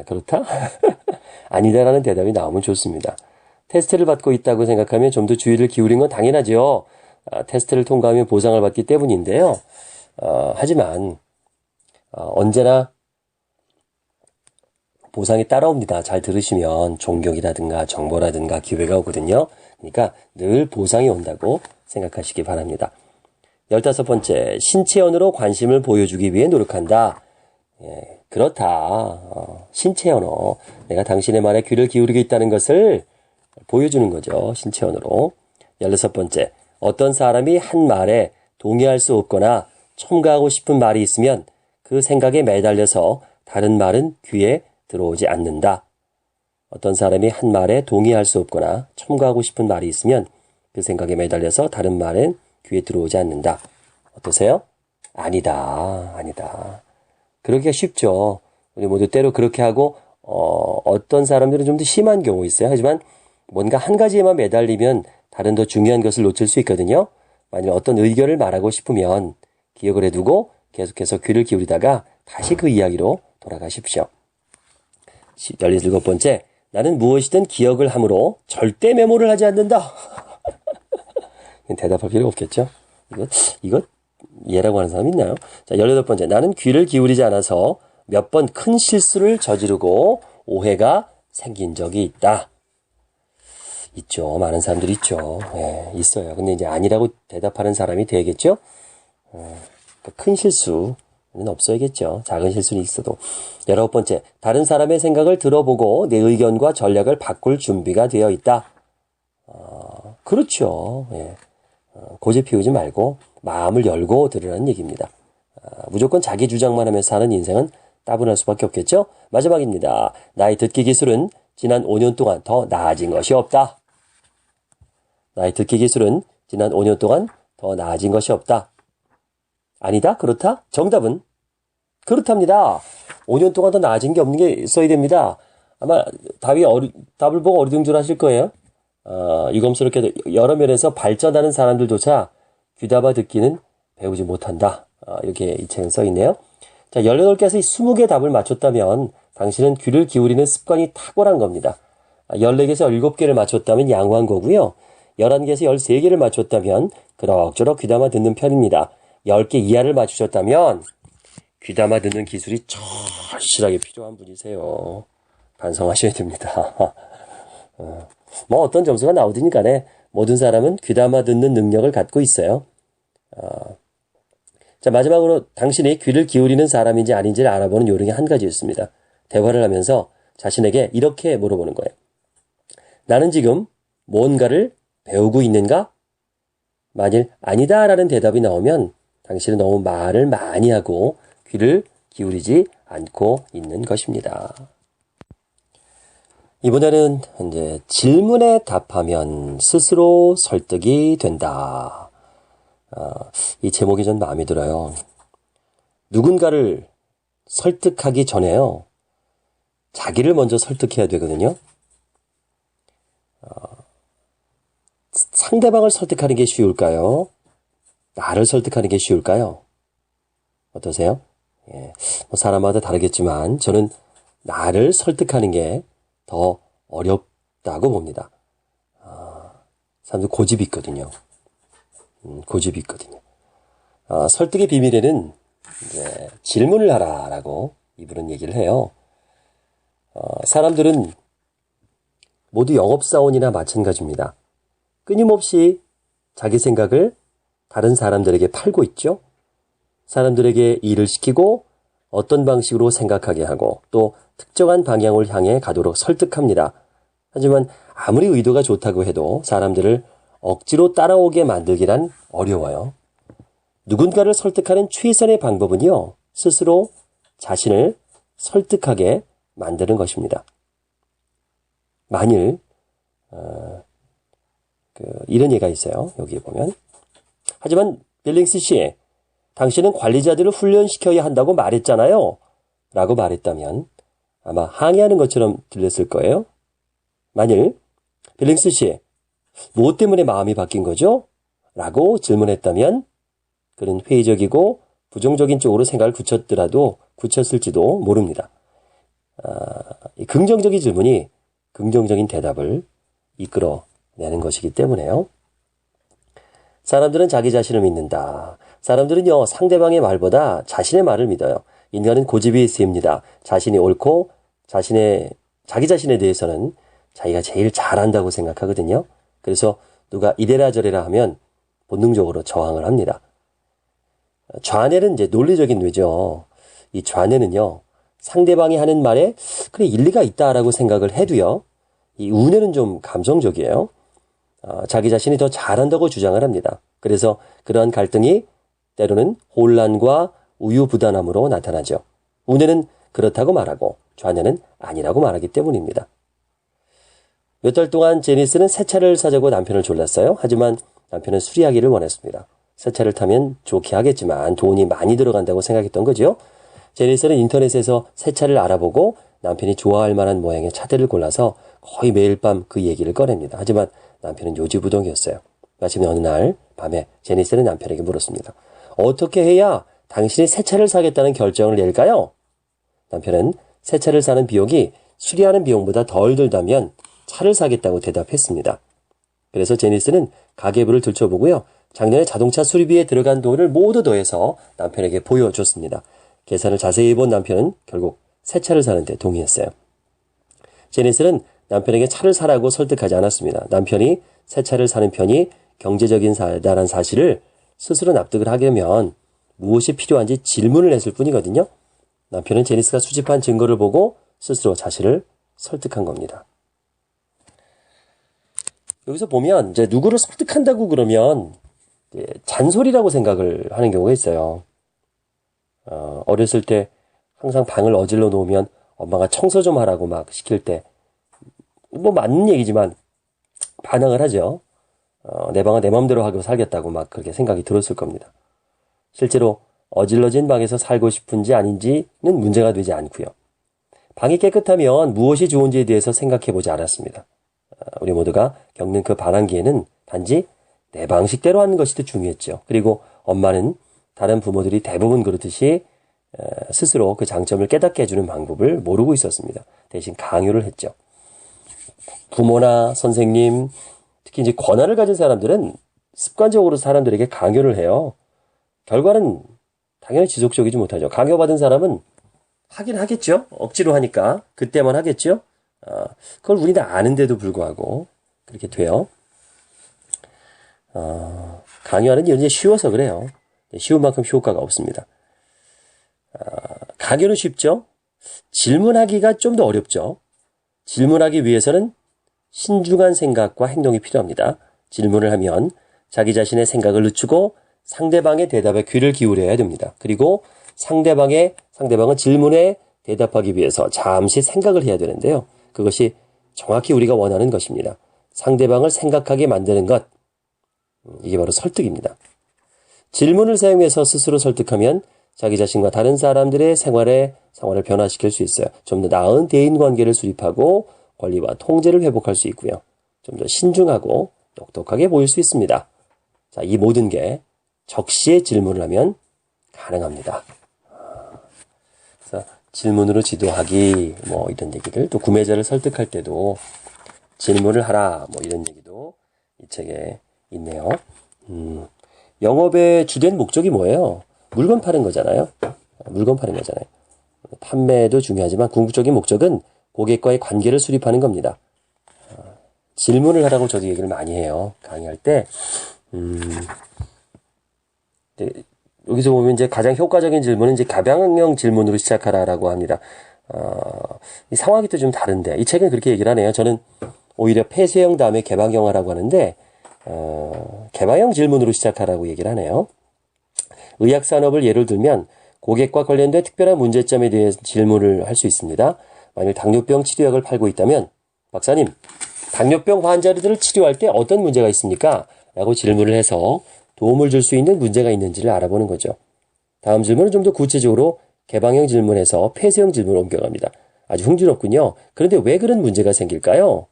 그렇다? 아니다라는 대답이 나오면 좋습니다. 테스트를 받고 있다고 생각하면 좀 더 주의를 기울인 건 당연하죠. 테스트를 통과하면 보상을 받기 때문인데요. 하지만 언제나 보상이 따라옵니다. 잘 들으시면 존경이라든가 정보라든가 기회가 오거든요. 그러니까 늘 보상이 온다고 생각하시기 바랍니다. 15번째, 신체 언어로 관심을 보여주기 위해 노력한다. 예, 그렇다. 신체 언어. 내가 당신의 말에 귀를 기울이고 있다는 것을 보여주는 거죠. 신체 언어로. 16번째, 어떤 사람이 한 말에 동의할 수 없거나 첨가하고 싶은 말이 있으면 그 생각에 매달려서 다른 말은 귀에 들어오지 않는다. 어떤 사람이 한 말에 동의할 수 없거나 첨가하고 싶은 말이 있으면 그 생각에 매달려서 다른 말은 귀에 들어오지 않는다. 어떠세요? 아니다. 그러기가 쉽죠. 우리 모두 때로 그렇게 하고 어떤 사람들은 좀 더 심한 경우 있어요. 하지만 뭔가 한 가지에만 매달리면 다른 더 중요한 것을 놓칠 수 있거든요. 만약 어떤 의견을 말하고 싶으면 기억을 해두고 계속해서 귀를 기울이다가 다시 그 이야기로 돌아가십시오. 17번째, 나는 무엇이든 기억을 함으로 절대 메모를 하지 않는다. 대답할 필요가 없겠죠? 이거 얘라고 하는 사람 있나요? 자, 18번째, 나는 귀를 기울이지 않아서 몇 번 큰 실수를 저지르고 오해가 생긴 적이 있다. 있죠. 많은 사람들이 있죠. 예, 있어요. 근데 이제 아니라고 대답하는 사람이 되겠죠? 큰 실수는 없어야겠죠. 작은 실수는 있어도. 19번째, 다른 사람의 생각을 들어보고 내 의견과 전략을 바꿀 준비가 되어 있다. 그렇죠. 예. 고집 피우지 말고 마음을 열고 들으라는 얘기입니다. 무조건 자기 주장만 하면서 사는 인생은 따분할 수밖에 없겠죠? 마지막입니다. 나의 듣기 기술은 지난 5년 동안 더 나아진 것이 없다. 나의 듣기 기술은 지난 5년 동안 더 나아진 것이 없다. 아니다? 그렇다? 정답은 그렇답니다. 5년 동안 더 나아진 게 없는 게 써야 됩니다. 아마 답을 보고 어리둥절하실 거예요. 유검스럽게도 여러 면에서 발전하는 사람들조차 귀담아 듣기는 배우지 못한다. 이렇게 이 책은 써있네요. 자, 18개에서 20개 답을 맞췄다면 당신은 귀를 기울이는 습관이 탁월한 겁니다. 14개에서 7개를 맞췄다면 양호한 거고요. 11개에서 13개를 맞췄다면 그럭저럭 귀담아 듣는 편입니다. 10개 이하를 맞추셨다면 귀담아 듣는 기술이 절실하게 필요한 분이세요. 반성하셔야 됩니다. 뭐 어떤 점수가 나오든 간에 모든 사람은 귀담아 듣는 능력을 갖고 있어요. 자, 마지막으로 당신이 귀를 기울이는 사람인지 아닌지를 알아보는 요령이 한 가지 있습니다. 대화를 하면서 자신에게 이렇게 물어보는 거예요. 나는 지금 뭔가를 배우고 있는가? 만일 아니다라는 대답이 나오면 당신은 너무 말을 많이 하고 귀를 기울이지 않고 있는 것입니다. 이번에는 이제 질문에 답하면 스스로 설득이 된다. 이 제목이 전 마음에 들어요. 누군가를 설득하기 전에요. 자기를 먼저 설득해야 되거든요. 상대방을 설득하는 게 쉬울까요? 나를 설득하는 게 쉬울까요? 어떠세요? 예, 뭐 사람마다 다르겠지만 저는 나를 설득하는 게 더 어렵다고 봅니다. 사람들 고집이 있거든요. 고집이 있거든요. 설득의 비밀에는 이제 질문을 하라라고 이분은 얘기를 해요. 사람들은 모두 영업사원이나 마찬가지입니다. 끊임없이 자기 생각을 다른 사람들에게 팔고 있죠. 사람들에게 일을 시키고 어떤 방식으로 생각하게 하고 또 특정한 방향을 향해 가도록 설득합니다. 하지만 아무리 의도가 좋다고 해도 사람들을 억지로 따라오게 만들기란 어려워요. 누군가를 설득하는 최선의 방법은요, 스스로 자신을 설득하게 만드는 것입니다. 만일 이런 예가 있어요. 여기 보면. 하지만 빌링스 씨, 당신은 관리자들을 훈련시켜야 한다고 말했잖아요. 라고 말했다면 아마 항의하는 것처럼 들렸을 거예요. 만일 빌링스 씨, 무엇 때문에 마음이 바뀐 거죠? 라고 질문했다면 그는 회의적이고 부정적인 쪽으로 생각을 굳혔을지도 모릅니다. 이 긍정적인 질문이 긍정적인 대답을 이끌어내는 것이기 때문에요. 사람들은 자기 자신을 믿는다. 사람들은요, 상대방의 말보다 자신의 말을 믿어요. 인간은 고집이 있습니다. 자신이 옳고 자기 자신에 대해서는 자기가 제일 잘한다고 생각하거든요. 그래서 누가 이래라 저래라 하면 본능적으로 저항을 합니다. 좌뇌는 이제 논리적인 뇌죠. 이 좌뇌는요, 상대방이 하는 말에 그래 일리가 있다라고 생각을 해도요, 이 우뇌는 좀 감성적이에요. 자기 자신이 더 잘한다고 주장을 합니다. 그래서 그러한 갈등이 때로는 혼란과 우유부단함으로 나타나죠. 우뇌는 그렇다고 말하고 좌뇌는 아니라고 말하기 때문입니다. 몇 달 동안 제니스는 새 차를 사자고 남편을 졸랐어요. 하지만 남편은 수리하기를 원했습니다. 새 차를 타면 좋게 하겠지만 돈이 많이 들어간다고 생각했던 거죠. 제니스는 인터넷에서 새 차를 알아보고 남편이 좋아할 만한 모양의 차들을 골라서 거의 매일 밤 그 얘기를 꺼냅니다. 하지만 남편은 요지부동이었어요. 마침내 어느 날 밤에 제니스는 남편에게 물었습니다. 어떻게 해야 당신이 새 차를 사겠다는 결정을 낼까요? 남편은 새 차를 사는 비용이 수리하는 비용보다 덜 들다면 차를 사겠다고 대답했습니다. 그래서 제니스는 가계부를 들춰보고요. 작년에 자동차 수리비에 들어간 돈을 모두 더해서 남편에게 보여줬습니다. 계산을 자세히 본 남편은 결국 새 차를 사는데 동의했어요. 제니스는 남편에게 차를 사라고 설득하지 않았습니다. 남편이 새 차를 사는 편이 경제적이다라는 사실을 스스로 납득을 하려면 무엇이 필요한지 질문을 했을 뿐이거든요. 남편은 제니스가 수집한 증거를 보고 스스로 자신을 설득한 겁니다. 여기서 보면 이제 누구를 설득한다고 그러면 잔소리라고 생각을 하는 경우가 있어요. 어렸을 때 항상 방을 어질러 놓으면 엄마가 청소 좀 하라고 막 시킬 때 뭐 맞는 얘기지만 반항을 하죠. 내 방은 내 마음대로 하고 살겠다고 막 그렇게 생각이 들었을 겁니다. 실제로 어질러진 방에서 살고 싶은지 아닌지는 문제가 되지 않고요. 방이 깨끗하면 무엇이 좋은지에 대해서 생각해보지 않았습니다. 우리 모두가 겪는 그 반항기에는 단지 내 방식대로 하는 것이 더 중요했죠. 그리고 엄마는 다른 부모들이 대부분 그렇듯이 스스로 그 장점을 깨닫게 해주는 방법을 모르고 있었습니다. 대신 강요를 했죠. 부모나 선생님, 특히 이제 권한을 가진 사람들은 습관적으로 사람들에게 강요를 해요. 결과는 당연히 지속적이지 못하죠. 강요받은 사람은 하긴 하겠죠. 억지로 하니까 그때만 하겠죠. 그걸 우리는 아는데도 불구하고 그렇게 돼요. 강요하는 일은 이제 쉬워서 그래요. 쉬운 만큼 효과가 없습니다. 강요는 쉽죠. 질문하기가 좀 더 어렵죠. 질문하기 위해서는 신중한 생각과 행동이 필요합니다. 질문을 하면 자기 자신의 생각을 늦추고 상대방의 대답에 귀를 기울여야 됩니다. 그리고 상대방은 질문에 대답하기 위해서 잠시 생각을 해야 되는데요. 그것이 정확히 우리가 원하는 것입니다. 상대방을 생각하게 만드는 것, 이게 바로 설득입니다. 질문을 사용해서 스스로 설득하면 자기 자신과 다른 사람들의 상황을 변화시킬 수 있어요. 좀 더 나은 대인관계를 수립하고 권리와 통제를 회복할 수 있고요. 좀 더 신중하고 똑똑하게 보일 수 있습니다. 자, 이 모든 게 적시에 질문을 하면 가능합니다. 그래서 질문으로 지도하기, 뭐 이런 얘기들, 또 구매자를 설득할 때도 질문을 하라, 뭐 이런 얘기도 이 책에 있네요. 영업의 주된 목적이 뭐예요? 물건 파는 거잖아요. 판매도 중요하지만 궁극적인 목적은 고객과의 관계를 수립하는 겁니다. 질문을 하라고 저도 얘기를 많이 해요. 강의할 때. 여기서 보면 이제 가장 효과적인 질문은 이제 가방형 질문으로 시작하라라고 합니다. 이 상황이 또 좀 다른데, 이 책은 그렇게 얘기를 하네요. 저는 오히려 폐쇄형 다음에 개방형 하라고 하는데, 개방형 질문으로 시작하라고 얘기를 하네요. 의학산업을 예를 들면 고객과 관련된 특별한 문제점에 대해 질문을 할 수 있습니다. 만약 당뇨병 치료약을 팔고 있다면, 박사님, 당뇨병 환자들을 치료할 때 어떤 문제가 있습니까? 라고 질문을 해서 도움을 줄 수 있는 문제가 있는지를 알아보는 거죠. 다음 질문은 좀 더 구체적으로 개방형 질문에서 폐쇄형 질문으로 옮겨갑니다. 아주 흥미롭군요. 그런데 왜 그런 문제가 생길까요?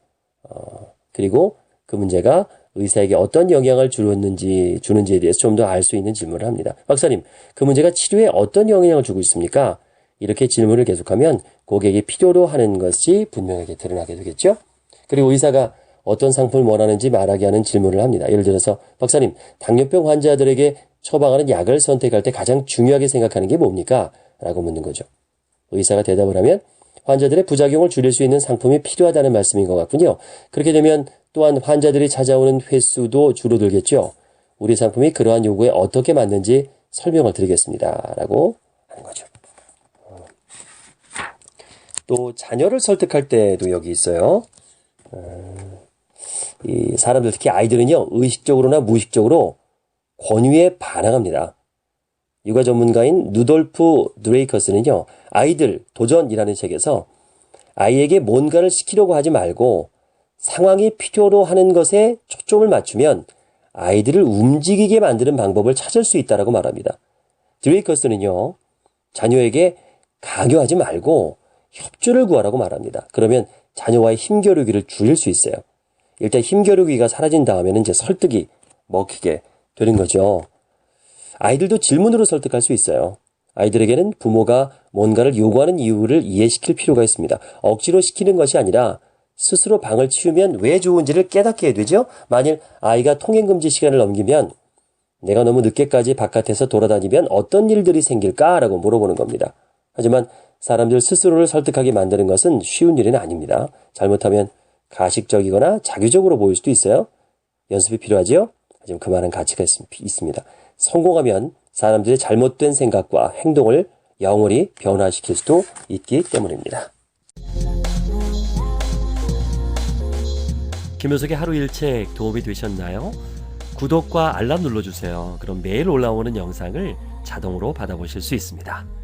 그리고 그 문제가 의사에게 어떤 영향을 주는지에 대해서 좀 더 알 수 있는 질문을 합니다. 박사님, 그 문제가 치료에 어떤 영향을 주고 있습니까? 이렇게 질문을 계속하면 고객이 필요로 하는 것이 분명하게 드러나게 되겠죠? 그리고 의사가 어떤 상품을 원하는지 말하게 하는 질문을 합니다. 예를 들어서 박사님, 당뇨병 환자들에게 처방하는 약을 선택할 때 가장 중요하게 생각하는 게 뭡니까? 라고 묻는 거죠. 의사가 대답을 하면 환자들의 부작용을 줄일 수 있는 상품이 필요하다는 말씀인 것 같군요. 그렇게 되면 또한 환자들이 찾아오는 횟수도 줄어들겠죠. 우리 상품이 그러한 요구에 어떻게 맞는지 설명을 드리겠습니다. 라고 하는 거죠. 또 자녀를 설득할 때도 여기 있어요. 이 사람들, 특히 아이들은요, 의식적으로나 무의식적으로 권유에 반항합니다. 육아 전문가인 누돌프 드레이커스는요, 아이들 도전이라는 책에서 아이에게 뭔가를 시키려고 하지 말고 상황이 필요로 하는 것에 초점을 맞추면 아이들을 움직이게 만드는 방법을 찾을 수 있다라고 말합니다. 드레이커스는요, 자녀에게 강요하지 말고 협조를 구하라고 말합니다. 그러면 자녀와의 힘겨루기를 줄일 수 있어요. 일단 힘겨루기가 사라진 다음에는 이제 설득이 먹히게 되는 거죠. 아이들도 질문으로 설득할 수 있어요. 아이들에게는 부모가 뭔가를 요구하는 이유를 이해시킬 필요가 있습니다. 억지로 시키는 것이 아니라 스스로 방을 치우면 왜 좋은지를 깨닫게 해야 되죠. 만일 아이가 통행금지 시간을 넘기면 내가 너무 늦게까지 바깥에서 돌아다니면 어떤 일들이 생길까라고 물어보는 겁니다. 하지만 사람들 스스로를 설득하게 만드는 것은 쉬운 일은 아닙니다. 잘못하면 가식적이거나 자규적으로 보일 수도 있어요. 연습이 필요하지요? 하지만 그만한 가치가 있습니다. 성공하면 사람들의 잘못된 생각과 행동을 영원히 변화시킬 수도 있기 때문입니다. 김효석의 하루 일책 도움이 되셨나요? 구독과 알람 눌러주세요. 그럼 매일 올라오는 영상을 자동으로 받아보실 수 있습니다.